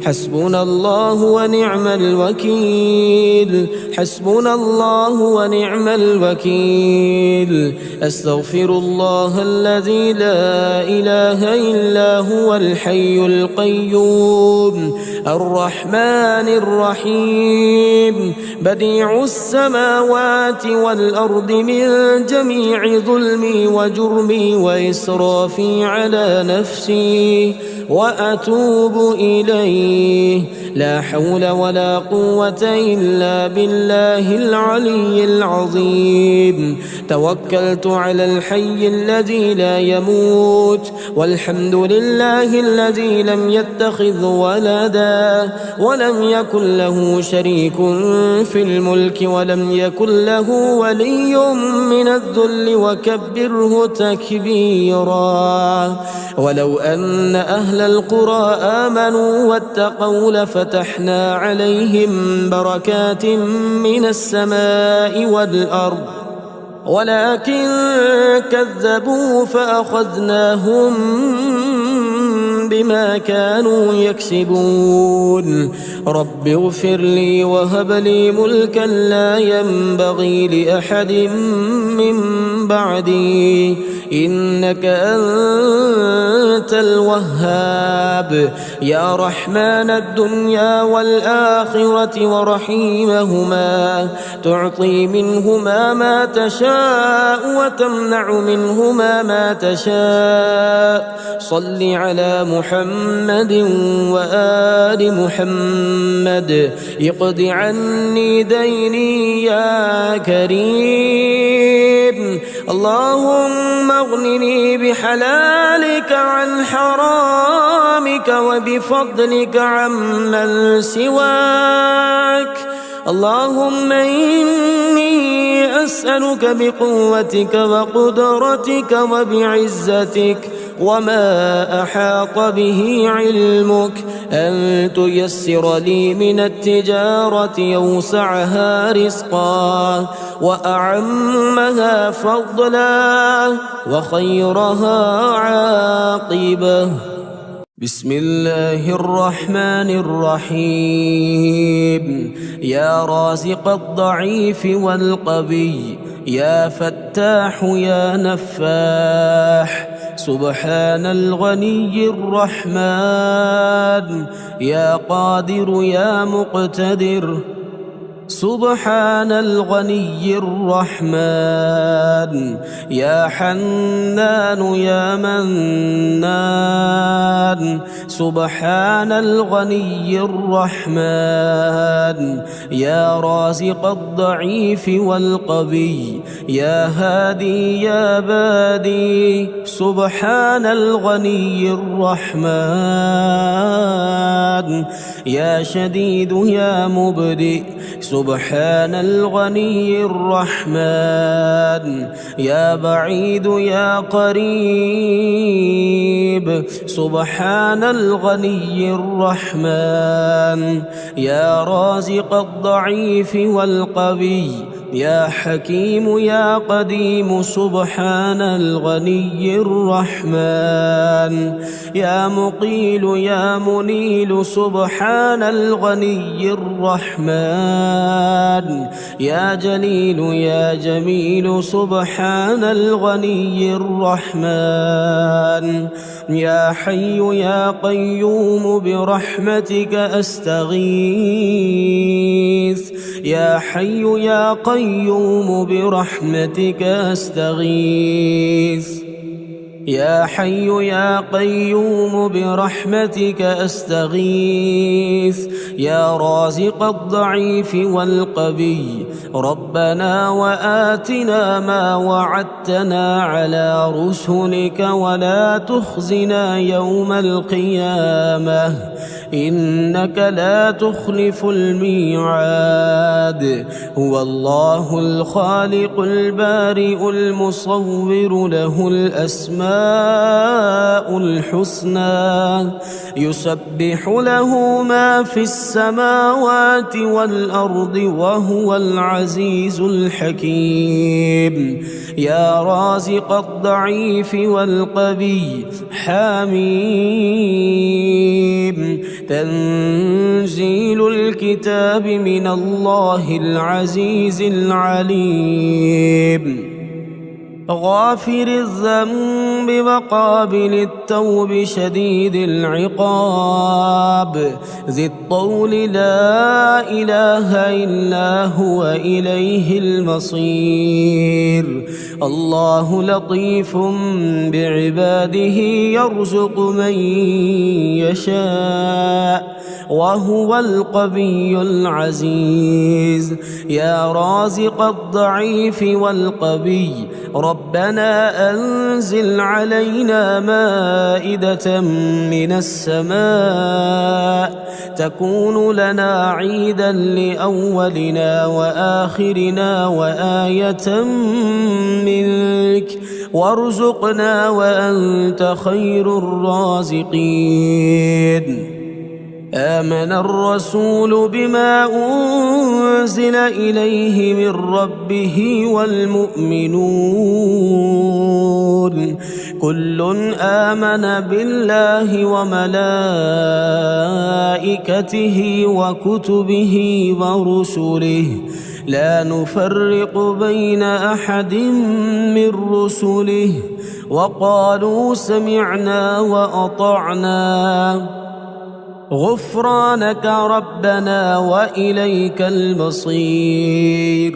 حسبنا الله ونعم الوكيل حسبنا الله ونعم الوكيل. أستغفر الله الذي لا إله إلا هو الحي القيوم الرحمن الرحيم بديع السماوات والأرض من جميع ظلمي وجرمي وإسرافي على نفسي وأتوب إليه لا حول ولا قوة إلا بالله العلي العظيم. توكلت على الحي الذي لا يموت والحمد لله الذي لم يتخذ ولدا ولم يكن له شريك في الملك ولم يكن له ولي من الذل وكبره تكبيرا. ولو أن أهل القرى آمنوا واتقوا لفتحنا عليهم بركات من السماء والأرض ولكن كذبوا فأخذناهم بما كانوا يكسبون. رب اغفر لي وهب لي ملكا لا ينبغي لأحد من بعدي إنك أنت الوهاب يا رحمن الدنيا والآخرة ورحيمهما تعطي منهما ما تشاء وتمنع منهما ما تشاء صل على محمد وآل محمد اقض عني ديني يا كريم اللهم اغنني بحلالك عن حرامك وبفضلك عمن سواك اللهم إني أسألك بقوتك وقدرتك وبعزتك وما أحاط به علمك أن تيسر لي من التجارة أوسعها رزقا وأعمها فضلا وخيرها عاقبة بسم الله الرحمن الرحيم يا رازق الضعيف والقوي يا فتاح يا نفاح سبحان الغني الرحمن يا قادر يا مقتدر سبحان الغني الرحمن يا حنان يا منان سبحان الغني الرحمن يا رازق الضعيف والقوي يا هادي يا بادي سبحان الغني الرحمن يا شديد يا مبدئ سبحان الغني الرحمن يا بعيد يا قريب سبحان الغني الرحمن يا رازق الضعيف والقوي يا حكيم يا قديم سبحان الغني الرحمن يا مقيل يا منيل سبحان الغني الرحمن يا جليل يا جميل سبحان الغني الرحمن يا حي يا قيوم برحمتك أستغيث يا حي يا قيوم برحمتك أستغيث يا حي يا قيوم برحمتك أستغيث يا رازق الضعيف والقوي ربنا وآتنا ما وعدتنا على رسلك ولا تخزنا يوم القيامة إنك لا تخلف الميعاد هو الله الخالق البارئ المصور له الأسماء الحسنى يسبح له ما في السماوات والأرض وهو العزيز الحكيم يا رازق الضعيف والقوي حميم تنزيل الكتاب من الله العزيز العليم غافر الذنب وقابل التوب شديد العقاب ذي الطول لا إله إلا هو إليه المصير الله لطيف بعباده يرزق من يشاء وهو القوي العزيز يا رازق الضعيف والقوي ربنا أنزل علينا مائدة من السماء تكون لنا عيدا لأولنا وآخرنا وآية منك وارزقنا وأنت خير الرازقين آمن الرسول بما أنزل إليه من ربه والمؤمنون كل آمن بالله وملائكته وكتبه ورسله لا نفرق بين أحد من رسله وقالوا سمعنا وأطعنا غفرانك ربنا وإليك المصير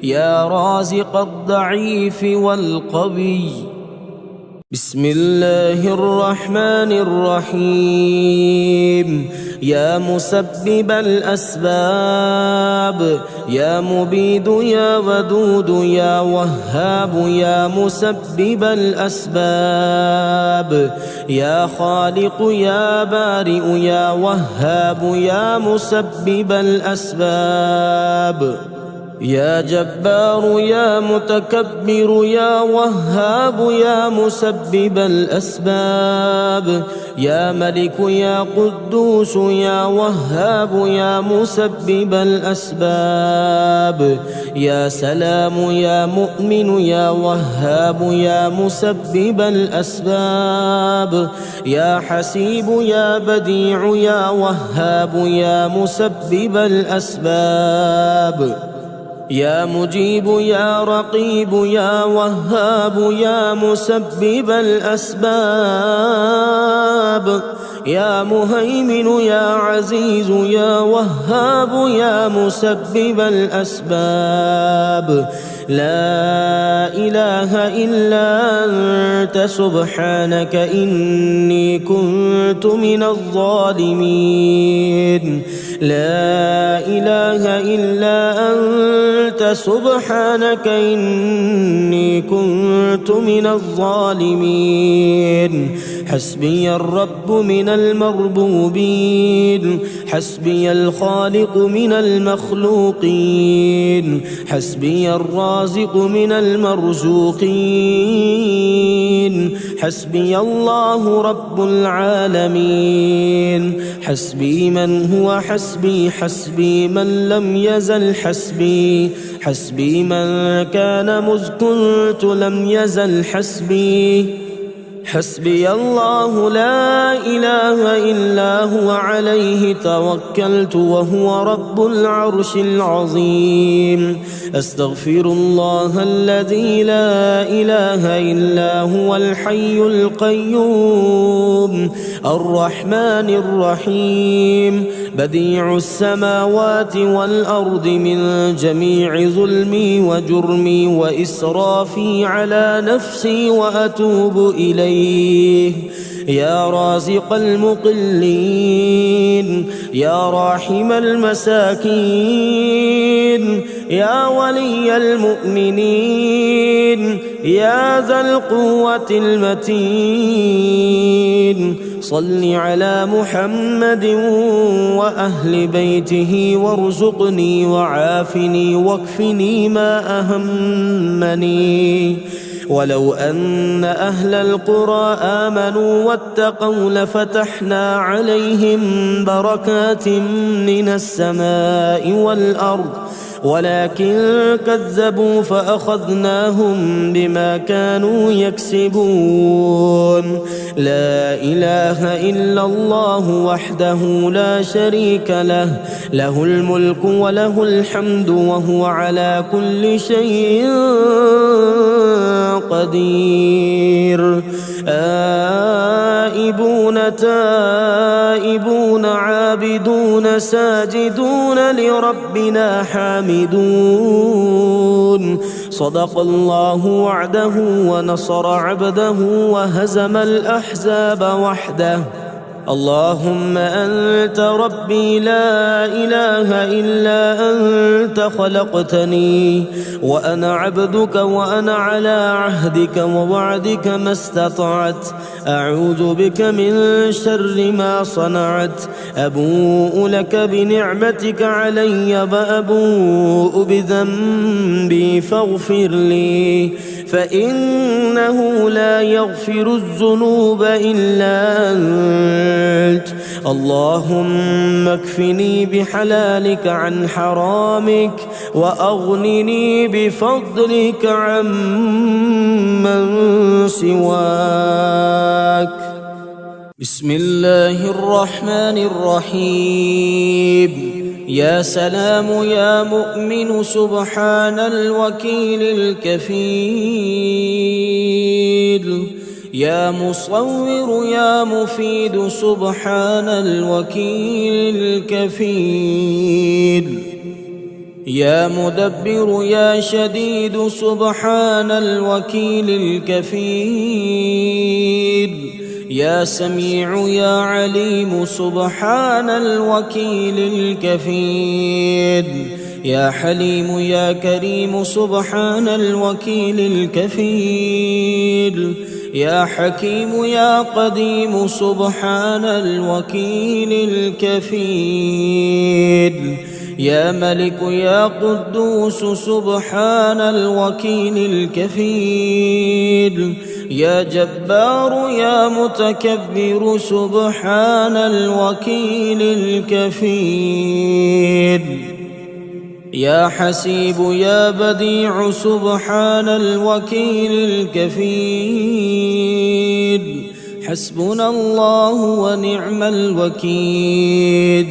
يا رازق الضعيف والقوي. بسم الله الرحمن الرحيم. يا مسبب الأسباب يا مبيد يا ودود يا وهاب يا مسبب الأسباب يا خالق يا بارئ يا وهاب يا مسبب الأسباب يا جبار يا متكبر يا وهاب يا مسبب الأسباب يا ملك يا قدوس يا وهاب يا مسبب الأسباب يا سلام يا مؤمن يا وهاب يا مسبب الأسباب يا حسيب يا بديع يا وهاب يا مسبب الأسباب يا مجيب يا رقيب يا وهاب يا مسبب الأسباب يا مهيمن يا عزيز يا وهاب يا مسبب الأسباب لا إله إلا أنت سبحانك إني كنت من الظالمين. لا إله إلا أنت سبحانك إني كنت من الظالمين. حسبي الرب من المربوبين حسبي الخالق من المخلوقين حسبي الرازق من المرزوقين حسبي الله رب العالمين. حسبي من هو حسبي حسبي من لم يزل حسبي حسبي من كان مذ كنت لم يزل حسبي. حسبي الله لا إله إلا هو عليه توكلت وهو رب العرش العظيم. أستغفر الله الذي لا إله إلا هو الحي القيوم الرحمن الرحيم بديع السماوات والأرض من جميع ظلمي وجرمي وإسرافي على نفسي وأتوب إليه. يا رازق المقلين يا راحم المساكين يا ولي المؤمنين يا ذا القوة المتين صل على محمد وأهل بيته وارزقني وعافني واكفني ما أهمني. ولو أن أهل القرى آمنوا واتقوا لفتحنا عليهم بركات من السماء والأرض ولكن كذبوا فأخذناهم بما كانوا يكسبون. لا إله إلا الله وحده لا شريك له له الملك وله الحمد وهو على كل شيء قدير. آئبون تائبون عابدون ساجدون لربنا حامدون. صدق الله وعده ونصر عبده وهزم الأحزاب وحده. اللهم أنت ربي لا إله إلا أنت خلقتني وأنا عبدك وأنا على عهدك ووعدك ما استطعت. أعوذ بك من شر ما صنعت. أبوء لك بنعمتك علي وأبوء بذنبي فاغفر لي فإنه لا يغفر الذنوب إلا أنت. اللهم اكفني بحلالك عن حرامك وأغنني بفضلك عمن سواك. بسم الله الرحمن الرحيم. يا سلام يا مؤمن سبحان الوكيل الكفيل يا مصور يا مفيد سبحان الوكيل الكفيل يا مدبر يا شديد سبحان الوكيل الكفيل يا سميع يا عليم سبحان الوكيل الكفيل يا حليم يا كريم سبحان الوكيل الكفيل يا حكيم يا قديم سبحان الوكيل الكفيل يا ملك يا قدوس سبحان الوكيل الكفيل يا جبار يا متكبر سبحان الوكيل الكفيل يا حسيب يا بديع سبحان الوكيل الكفيل حسبنا الله ونعم الوكيل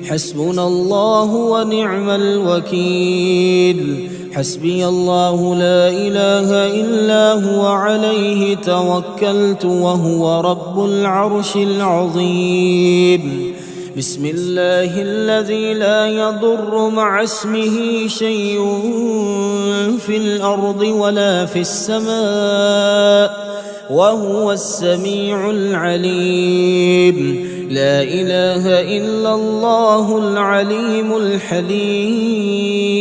حسبنا الله ونعم الوكيل حسبي الله لا إله إلا هو عليه توكلت وهو رب العرش العظيم بسم الله الذي لا يضر مع اسمه شيء في الأرض ولا في السماء وهو السميع العليم لا إله إلا الله العليم الحليم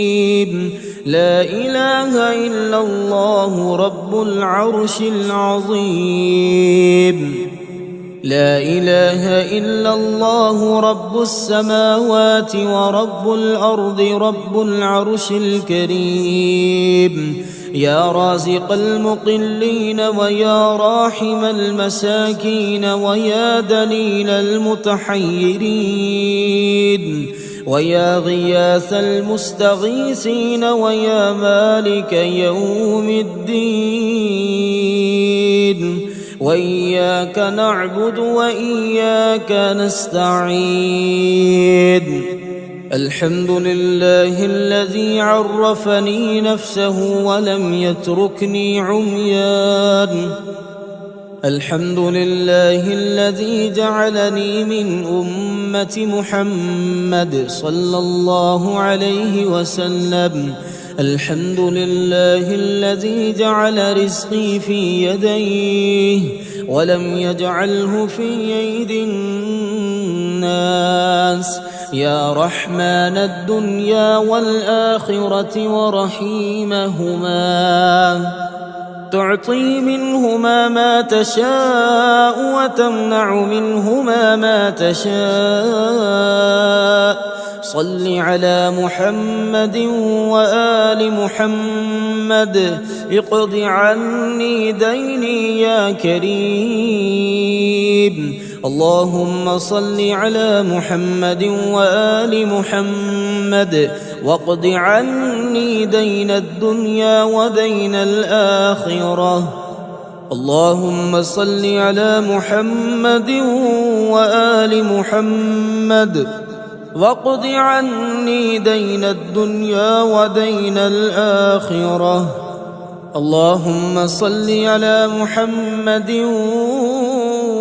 لا إله إلا الله رب العرش العظيم لا إله إلا الله رب السماوات ورب الأرض رب العرش الكريم يا رازق المقلين ويا راحم المساكين ويا دليل المتحيرين ويا غياث المستغيثين ويا مالك يوم الدين وإياك نعبد وإياك نستعين الحمد لله الذي عرفني نفسه ولم يتركني عميان الحمد لله الذي جعلني من أمة محمد صلى الله عليه وسلم الحمد لله الذي جعل رزقي في يديه ولم يجعله في أيدي الناس يا رحمن الدنيا والآخرة ورحيمهما تعطي منهما ما تشاء وتمنع منهما ما تشاء صل على محمد وآل محمد اقض عني ديني يا كريم اللهم صل على محمد وآل محمد واقض عني دين الدنيا ودين الآخرة اللهم صل على محمد وآل محمد واقض عني دين الدنيا ودين الآخرة اللهم صل على محمد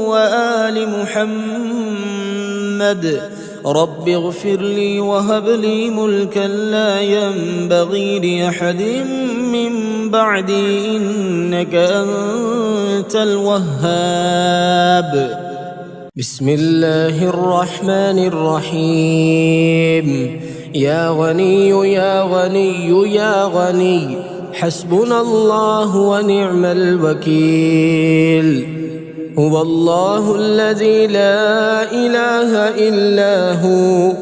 وآل محمد رب اغفر لي وهب لي ملكا لا ينبغي لأحد من بعدي إنك أنت الوهاب بسم الله الرحمن الرحيم يا غني يا غني يا غني حسبنا الله ونعم الوكيل هو الله الذي لا إله إلا هو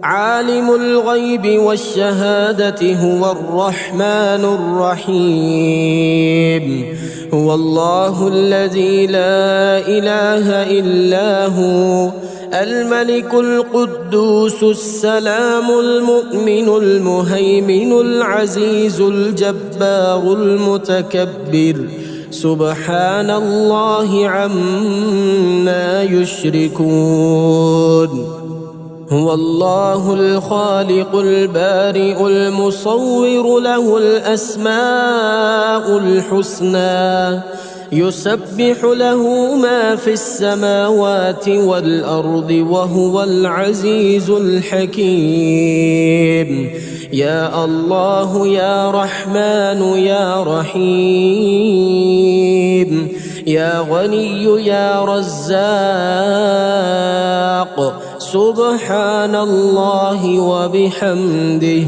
عالم الغيب والشهادة هو الرحمن الرحيم هو الله الذي لا إله إلا هو الملك القدوس السلام المؤمن المهيمن العزيز الجبار المتكبر سبحان الله عما يشركون هو الله الخالق البارئ المصور له الأسماء الحسنى يسبح له ما في السماوات والأرض وهو العزيز الحكيم. يا الله يا رحمن يا رحيم، يا غني يا رزاق، سبحان الله وبحمده،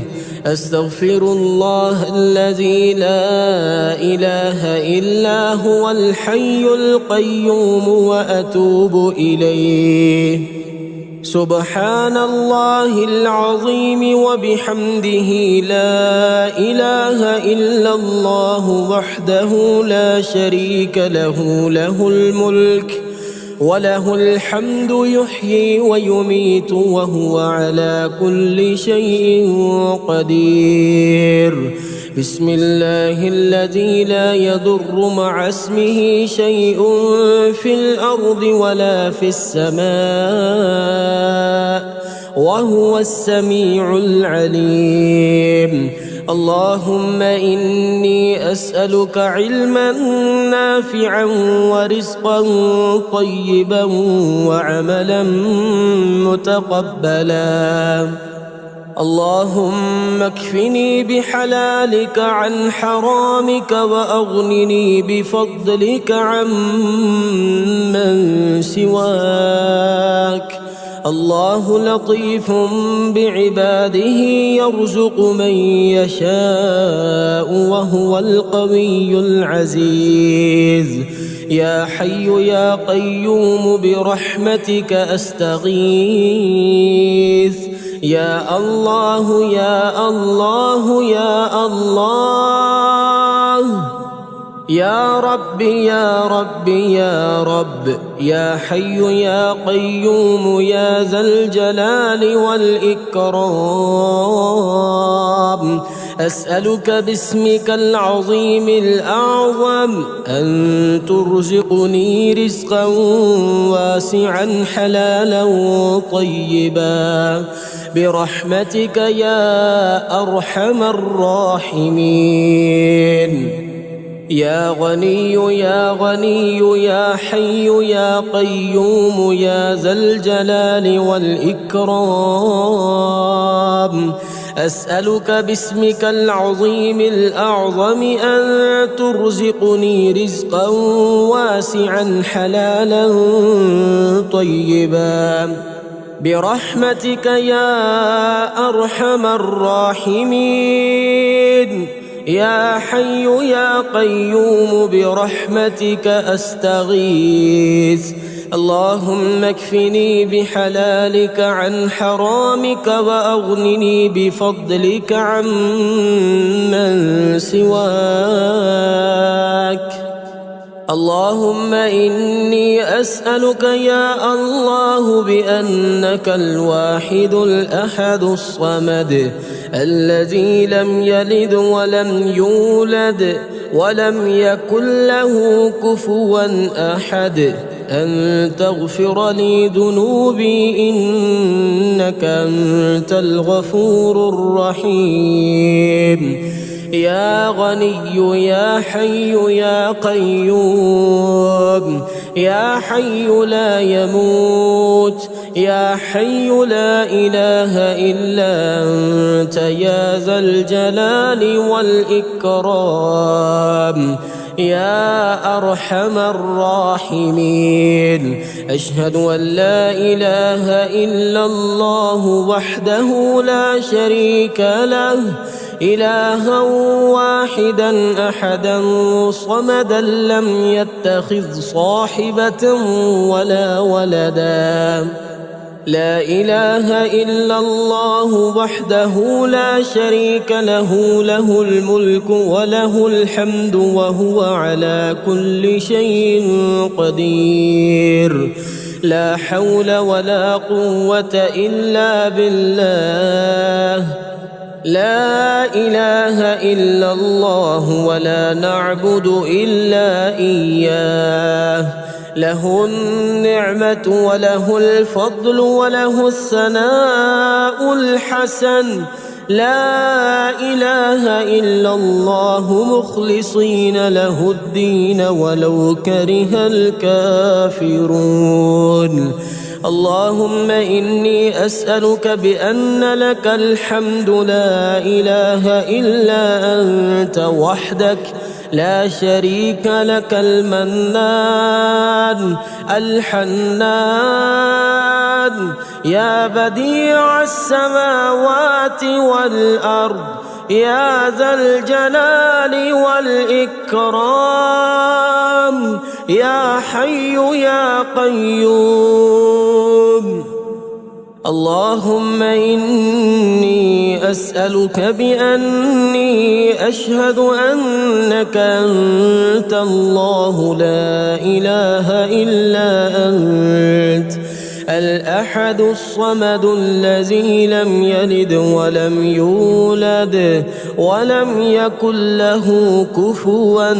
أستغفر الله الذي لا إله إلا هو الحي القيوم وأتوب إليه. سبحان الله العظيم وبحمده، لا إله إلا الله وحده لا شريك له، له الملك وله الحمد، يحيي ويميت وهو على كل شيء قدير. بسم الله الذي لا يضر مع اسمه شيء في الأرض ولا في السماء وهو السميع العليم. اللهم إني أسألك علما نافعا ورزقا طيبا وعملا متقبلا. اللهم اكفني بحلالك عن حرامك وأغنني بفضلك عمن سواك. الله لطيف بعباده يرزق من يشاء وهو القوي العزيز. يا حي يا قيوم برحمتك أستغيث. يا الله يا الله يا الله، يا رب يا رب يا رب، يا حي يا قيوم يا ذا الجلال والإكرام، أسألك باسمك العظيم الأعظم أن ترزقني رزقا واسعا حلالا طيبا برحمتك يا أرحم الراحمين. يا غني يا غني يا حي يا قيوم يا ذا الجلال والإكرام، أسألك باسمك العظيم الأعظم أن ترزقني رزقا واسعا حلالا طيبا برحمتك يا أرحم الراحمين. يا حي يا قيوم برحمتك أستغيث. اللهم اكفني بحلالك عن حرامك وأغنني بفضلك عمن سواك. اللهم إني أسألك يا الله بأنك الواحد الأحد الصمد الذي لم يلد ولم يولد ولم يكن له كفوا أحد أن تغفر لي ذنوبي إنك أنت الغفور الرحيم. يا غني يا حي يا قيوم، يا حي لا يموت، يا حي لا إله إلا أنت يا ذا الجلال والإكرام، يا أرحم الراحمين. أشهد أن لا إله إلا الله وحده لا شريك له، إلها واحدا أحدا صمدا لم يتخذ صاحبة ولا ولدا. لا إله إلا الله وحده لا شريك له، له الملك وله الحمد وهو على كل شيء قدير. لا حول ولا قوة إلا بالله. لا إله إلا الله ولا نعبد إلا إياه. له النعمة وله الفضل وله الثناء الحسن. لا إله إلا الله مخلصين له الدين ولو كره الكافرون. اللهم إني أسألك بأن لك الحمد لا إله إلا أنت وحدك لا شريك لك المنان الحنان يا بديع السماوات والأرض يا ذا الجلال والإكرام يا حي يا قيوم. اللهم إني أسألك بأني أشهد أنك أنت الله لا إله إلا أنت الأحد الصمد الذي لم يلد ولم يولد ولم يكن له كفوا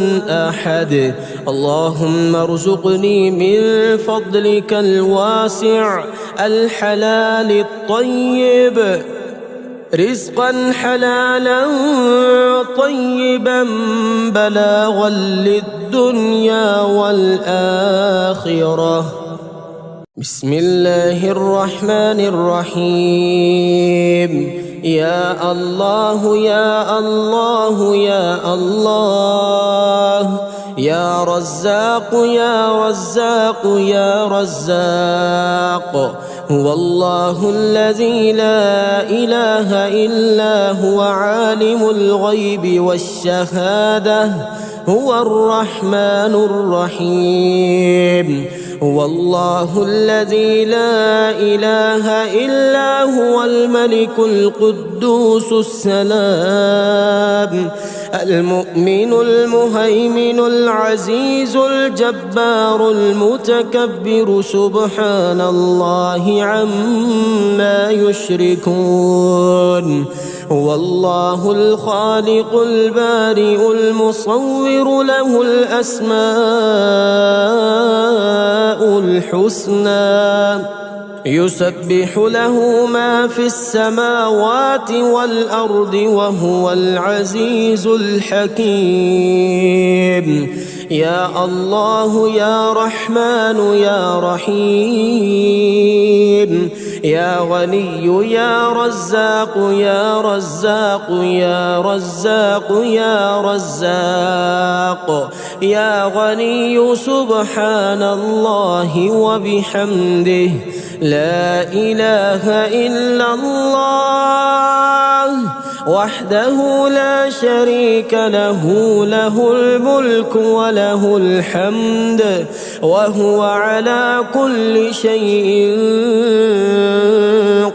أحد. اللهم ارزقني من فضلك الواسع الحلال الطيب رزقا حلالا طيبا بلاغا للدنيا والآخرة. بسم الله الرحمن الرحيم. يا الله يا الله يا الله يا رزاق يا رزاق يا رزاق هو الله الذي لا إله إلا هو عالم الغيب والشهادة هو الرحمن الرحيم. هو الله الذي لا إله إلا هو الملك القدوس السلام المؤمن المهيمن العزيز الجبار المتكبر سبحان الله عما يشركون. هو الله الخالق البارئ المصور له الأسماء الحسنى يسبح له ما في السماوات والأرض وهو العزيز الحكيم. يا الله يا رحمن يا رحيم يا غني يا رزاق يا رزاق يا رزاق يا رزاق يا غني سبحان الله وبحمده لا إله إلا الله وحده لا شريك له له الملك وله الحمد وهو على كل شيء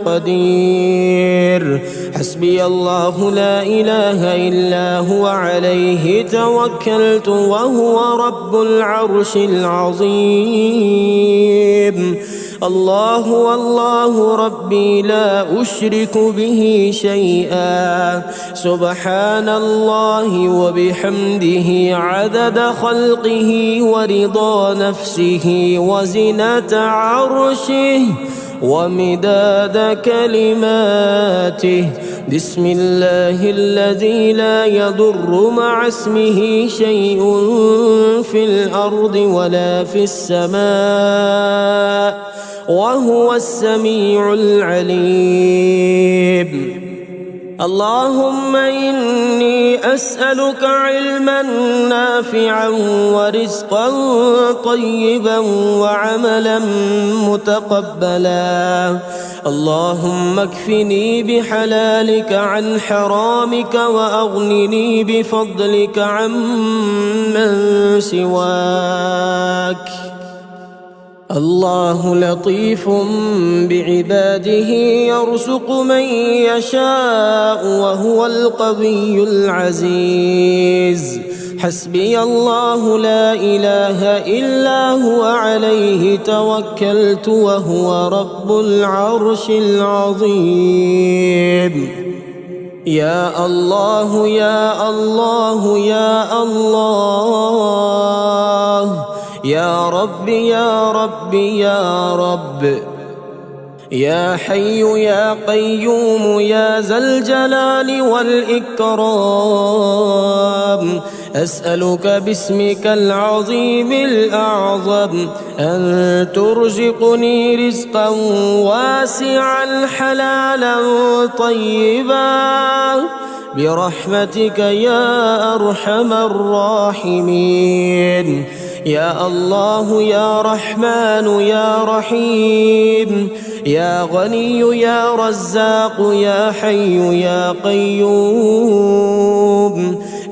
قدير. حسبي الله لا إله إلا هو عليه توكلت وهو رب العرش العظيم. الله والله ربي لا أشرك به شيئا سبحان الله وبحمده عدد خلقه ورضا نفسه وزنة عرشه ومداد كلماته. بسم الله الذي لا يضر مع اسمه شيء في الأرض ولا في السماء وهو السميع العليم. اللهم إني أسألك علما نافعا ورزقا طيبا وعملا متقبلا. اللهم اكفني بحلالك عن حرامك وأغنني بفضلك عمن سواك. الله لطيف بعباده يرزق من يشاء وهو القوي العزيز. حسبي الله لا إله إلا هو عليه توكلت وهو رب العرش العظيم. يا الله يا الله يا الله يا رب يا رب يا رب. يا حي يا قيوم يا ذا الجلال والإكرام، أسألك باسمك العظيم الأعظم أن ترزقني رزقا واسعا حلالا طيبا برحمتك يا أرحم الراحمين. يا الله يا رحمن يا رحيم، يا غني يا رزاق يا حي يا قيوم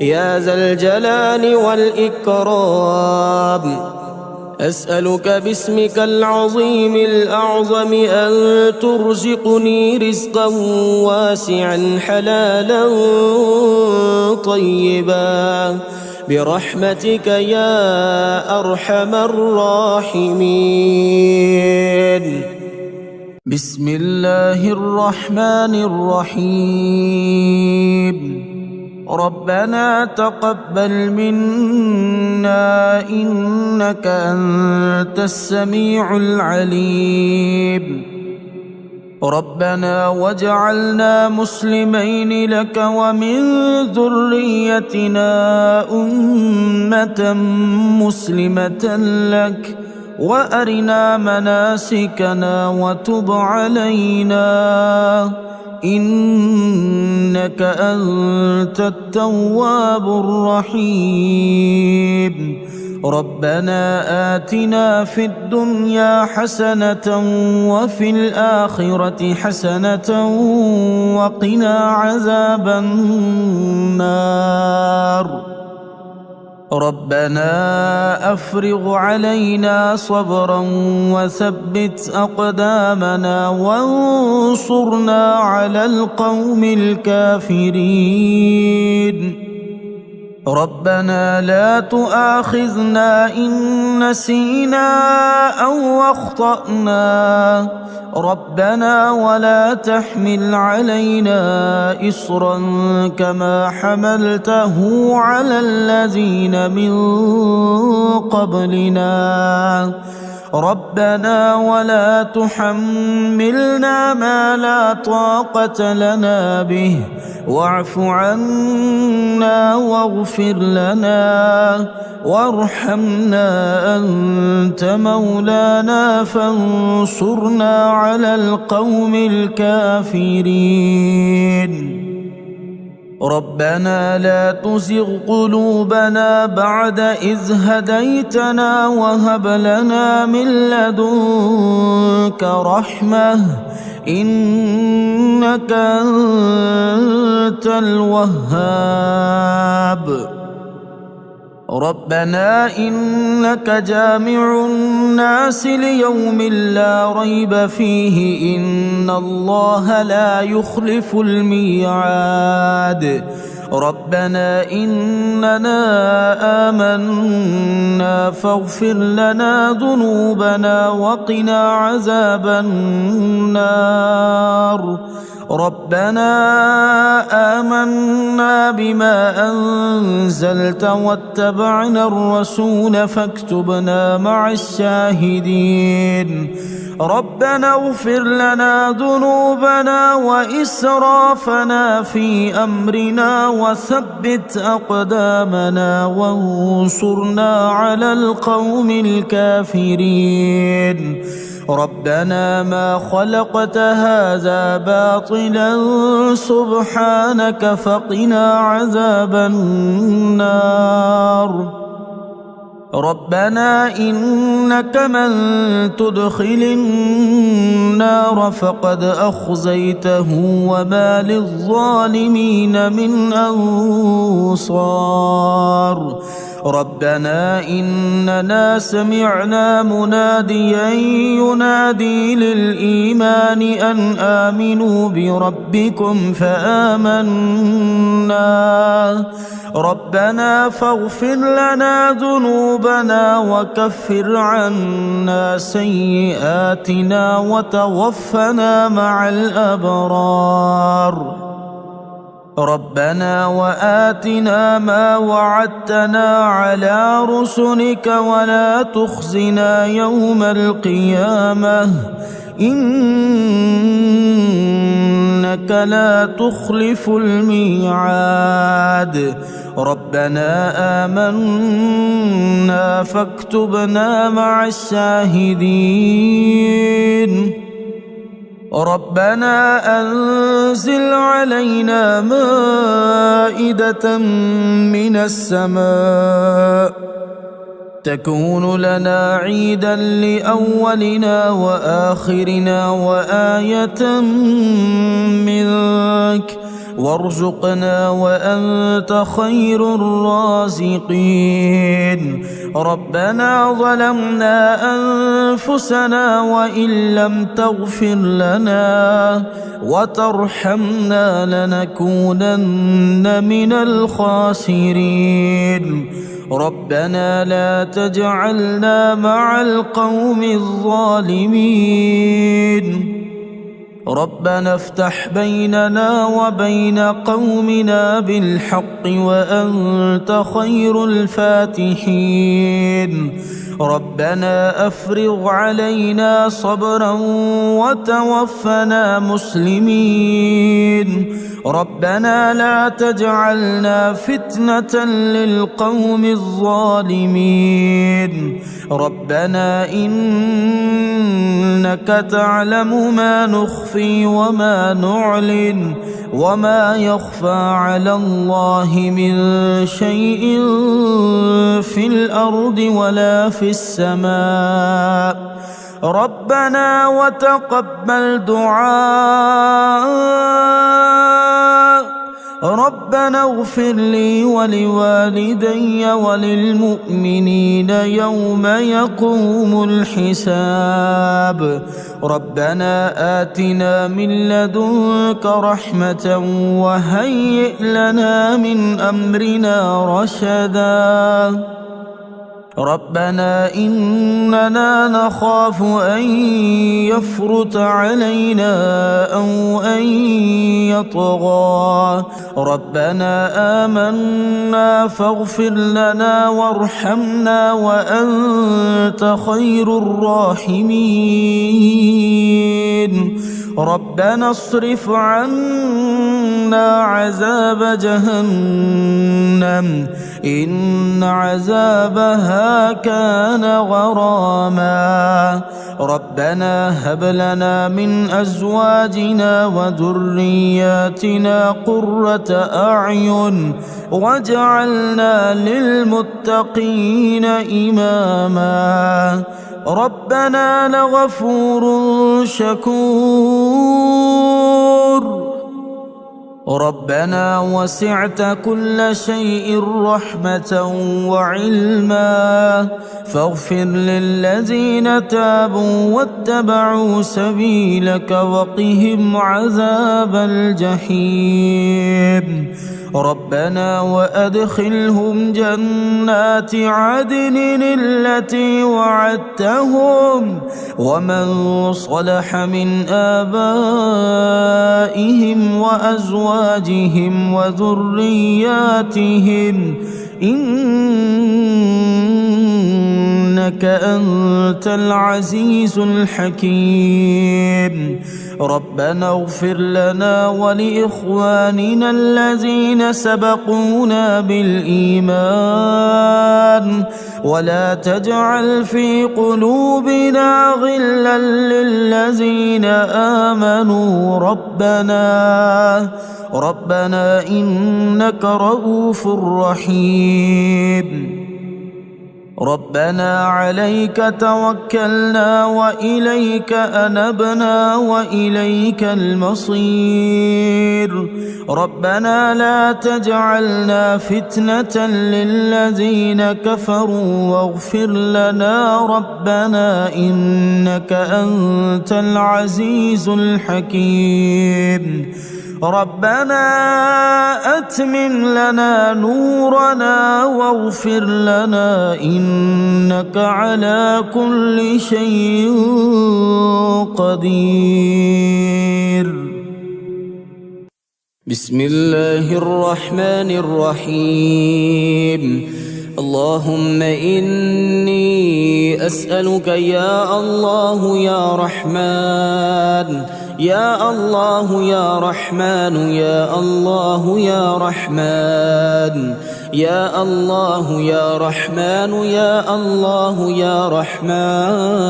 يا ذا الجلال والإكرام، أسألك باسمك العظيم الأعظم أن ترزقني رزقا واسعا حلالا طيبا برحمتك يا أرحم الراحمين. بسم الله الرحمن الرحيم. ربنا تقبل منا إنك أنت السميع العليم. ربنا واجعلنا مسلمين لك ومن ذريتنا أمة مسلمة لك وأرنا مناسكنا وتب علينا إنك أنت التواب الرحيم. ربنا آتنا في الدنيا حسنة وفي الآخرة حسنة وقنا عذاب النار. ربنا أفرغ علينا صبرا وثبت أقدامنا وانصرنا على القوم الكافرين. ربنا لا تؤاخذنا إن نسينا أو أخطأنا. ربنا ولا تحمل علينا إصرا كما حملته على الذين من قبلنا. ربنا ولا تحملنا ما لا طاقة لنا به واعف عنا واغفر لنا وارحمنا أنت مولانا فانصرنا على القوم الكافرين. ربنا لا تزغ قلوبنا بعد إذ هديتنا وهب لنا من لدنك رحمة إنك أنت الوهاب. ربنا إنك جامع الناس ليوم لا ريب فيه إن الله لا يخلف الميعاد. ربنا إننا آمنا فاغفر لنا ذنوبنا وقنا عذاب النار. ربنا آمنا بما أنزلت واتبعنا الرسول فاكتبنا مع الشاهدين. ربنا اغفر لنا ذنوبنا وإسرافنا في أمرنا وثبت أقدامنا وانصرنا على القوم الكافرين. ربنا ما خلقت هذا باطلا سبحانك فقنا عذاب النار. ربنا إنك من تدخل النار فقد أخزيته وما للظالمين من أنصار. ربنا إننا سمعنا مناديا ينادي للإيمان أن آمنوا بربكم فآمنا. ربنا فاغفر لنا ذنوبنا وكفر عنا سيئاتنا وتوفنا مع الأبرار. ربنا وآتنا ما وعدتنا على رسلك ولا تخزنا يوم القيامة إنك لا تخلف الميعاد ربنا آمنا فاكتبنا مع الشاهدين ربنا أنزل علينا مائدة من السماء تكون لنا عيدا لأولنا وآخرنا وآية منك وارزقنا وأنت خير الرازقين ربنا ظلمنا أنفسنا وإن لم تغفر لنا وترحمنا لنكونن من الخاسرين ربنا لا تجعلنا مع القوم الظالمين ربنا افتح بيننا وبين قومنا بالحق وأنت خير الفاتحين ربنا أفرغ علينا صبرا وتوفنا مسلمين ربنا لا تجعلنا فتنة للقوم الظالمين ربنا إنك تعلم ما نخفي وما نعلن وما يخفى على الله من شيء في الأرض ولا في السماء ربنا وتقبل دعاء ربنا اغفر لي ولوالدي وللمؤمنين يوم يقوم الحساب ربنا آتنا من لدنك رحمة وهيئ لنا من أمرنا رشدا ربنا إننا نخاف أن يفرط علينا أو أن يطغى ربنا آمنا فاغفر لنا وارحمنا وأنت خير الراحمين ربنا اصرف عنا عذاب جهنم إن عذابها كان غراما ربنا هب لنا من أزواجنا وذرياتنا قرة أعين واجعلنا للمتقين إماما ربنا لغفور شكور ربنا وسعت كل شيء رحمة وعلما فاغفر للذين تابوا واتبعوا سبيلك وقهم عذاب الجحيم ربنا وأدخلهم جنات عدن التي وعدتهم ومن صلح من آبائهم وأزواجهم وذرياتهم إنك أنت العزيز الحكيم ربنا اغفر لنا ولإخواننا الذين سبقونا بالإيمان ولا تجعل في قلوبنا غلا للذين آمنوا ربنا إنك رؤوف رحيم ربنا عليك توكلنا وإليك أنبنا وإليك المصير ربنا لا تجعلنا فتنة للذين كفروا واغفر لنا ربنا إنك أنت العزيز الحكيم ربنا أتمم لنا نورنا واغفر لنا إنك على كل شيء قدير بسم الله الرحمن الرحيم اللهم إني أسألك يا الله يا رحمن يا الله يا رحمن يا الله يا رحمن يا الله يا رحمن يا الله يا رحمن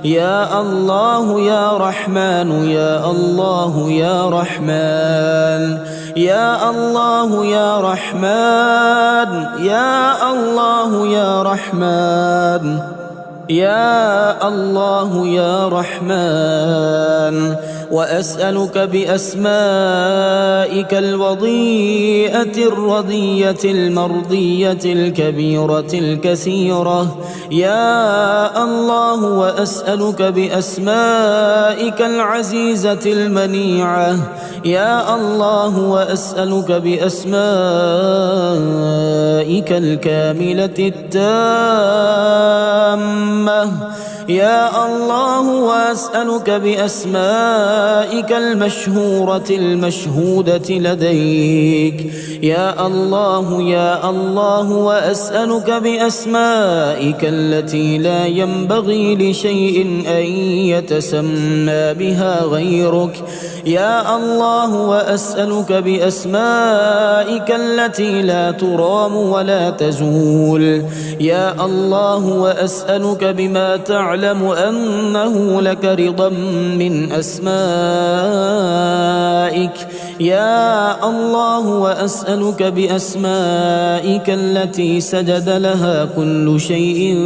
يا الله يا رحمن يا الله يا رحمن يا الله يا رحمن يا الله يا رحمن يا الله يا رحمن وأسألك بأسمائك الوضيئة الرضية المرضية الكبيرة الكثيرة يا الله وأسألك بأسمائك العزيزة المنيعة يا الله وأسألك بأسمائك الكاملة التامة يا الله وأسألك بأسمائك المشهورة المشهودة لديك يا الله وأسألك بأسمائك التي لا ينبغي لشيء أن يتسمى بها غيرك يا الله وأسألك بأسمائك التي لا ترام ولا تزول يا الله وأسألك بما تعلم أنه لك رضا من أسمائك يا الله وأسألك بأسمائك التي سجد لها كل شيء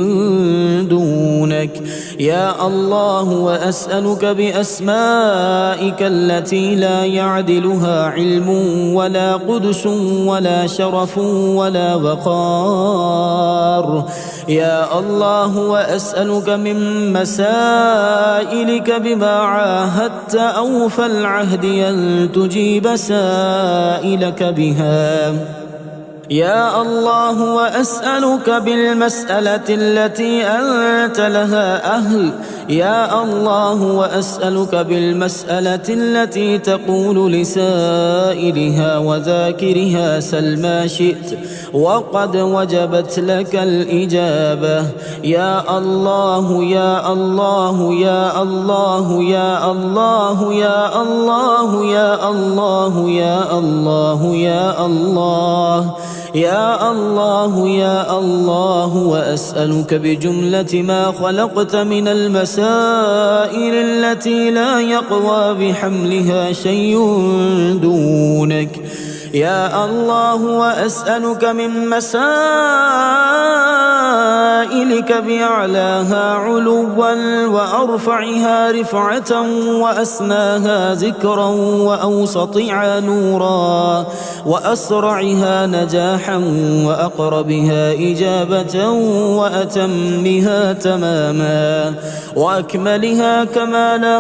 دونك يا الله وأسألك بأسمائك التي لا يعدلها علم ولا قدس ولا شرف ولا وقار يا الله وأسألك من مسائلك بما عاهدت أوفى العهد أن تجيب سائلك بها يا الله وأسألك بالمسألة التي أنت لها أهل يا الله وأسألك بالمسألة التي تقول لسائلها وذاكرها سل ما شئت وقد وجبت لك الإجابة يا الله يا الله يا الله يا الله يا الله يا الله يا الله يا الله يا الله يا الله وأسألك بجملة ما خلقت من المسائل التي لا يقوى بحملها شيء دونك يا الله وأسألك من مسائلك بأعلاها علوا وأرفعها رفعة وأسناها ذكرا وأوسطها نورا وأسرعها نجاحا وأقربها إجابة وأتمها تماما وأكملها كمالا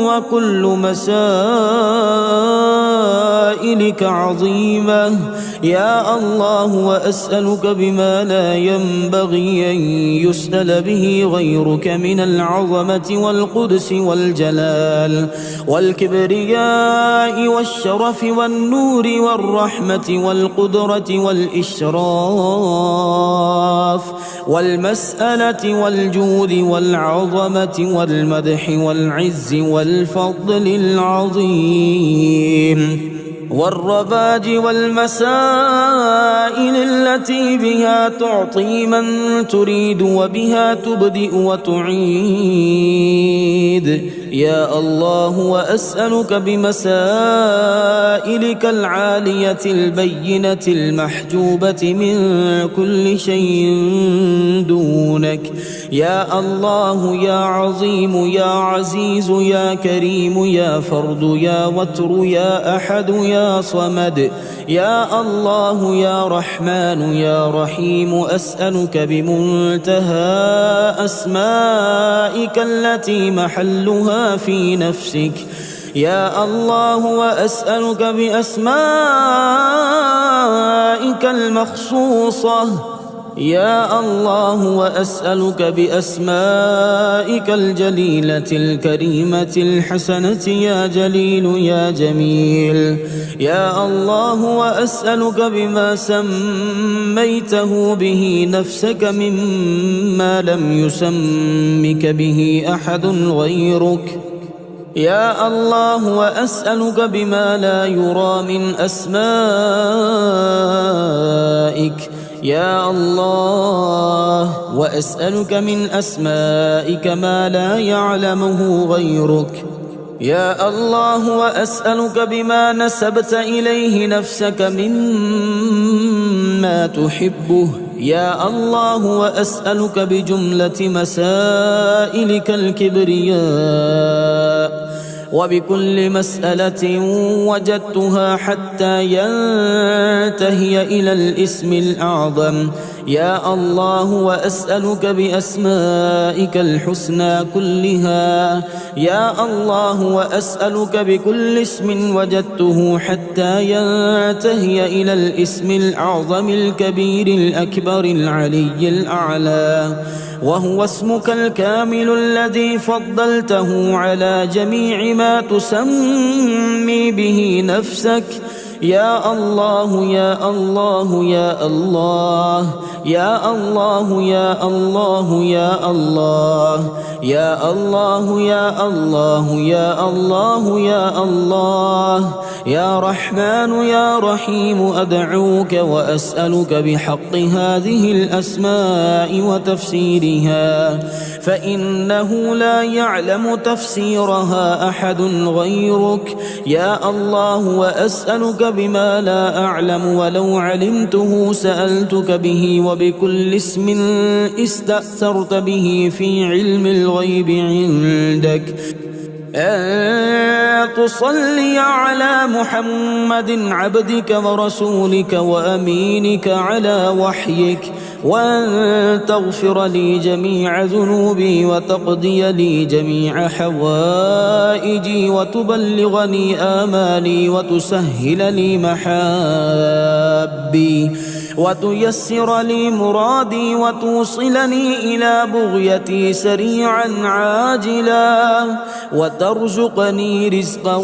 وكل مسائلك عظيمة يا الله وأسألك بما لا ينبغي أن يسأل به غيرك من العظمة والقدس والجلال والكبرياء والشرف والنور والرحمة والقدرة والإشراف والمسألة والجود والعظمة والمدح والعز والفضل العظيم والرباج والمسائل التي بها تعطي من تريد وبها تبدئ وتعيد يا الله وأسألك بمسائلك العالية البينة المحجوبة من كل شيء دونك يا الله يا عظيم يا عزيز يا كريم يا فرد يا وتر يا أحد يا صمد يا الله يا رحمن يا رحيم أسألك بمنتهى أسمائك التي محلها في نفسك يا الله وأسألك بأسمائك المخصوصة يا الله وأسألك بأسمائك الجليلة الكريمة الحسنة يا جليل يا جميل. يا الله وأسألك بما سميته به نفسك مما لم يسمك به أحد غيرك. يا الله وأسألك بما لا يرى من أسمائك. يا الله وأسألك من أسمائك ما لا يعلمه غيرك. يا الله وأسألك بما نسبت إليه نفسك مما تحبه. يا الله وأسألك بجملة مسائلك الكبرياء وبكل مسألة وجدتها حتى ينتهي إلى الاسم الأعظم. يا الله وأسألك بأسمائك الحسنى كلها. يا الله وأسألك بكل اسم وجدته حتى ينتهي إلى الاسم الأعظم الكبير الأكبر العلي الأعلى، وهو اسمك الكامل الذي فضلته على جميع ما تسمي به نفسك. يا الله يا الله يا الله يا الله يا الله يا الله يا الله يا الله يا الله يا الله يا رحمن يا رحيم، أدعوك وأسألك بحق هذه الأسماء وتفسيرها، فإنه لا يعلم تفسيرها أحد غيرك. يا الله وأسألك بما لا أعلم ولو علمته سألتك به، وبكل اسم استأثرت به في علم الغيب عندك أن تصلي على محمد عبدك ورسولك وأمينك على وحيك، وأن تغفر لي جميع ذنوبي وتقضي لي جميع حوائجي وتبلغني آمالي وتسهل لي محابي وتيسر لي مرادي وتوصلني إلى بغيتي سريعا عاجلا، وترزقني رزقا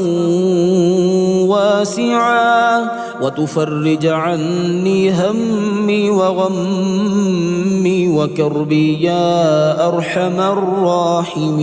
واسعا وتفرج عني همي وغمي وكربي يا أرحم الراحمين.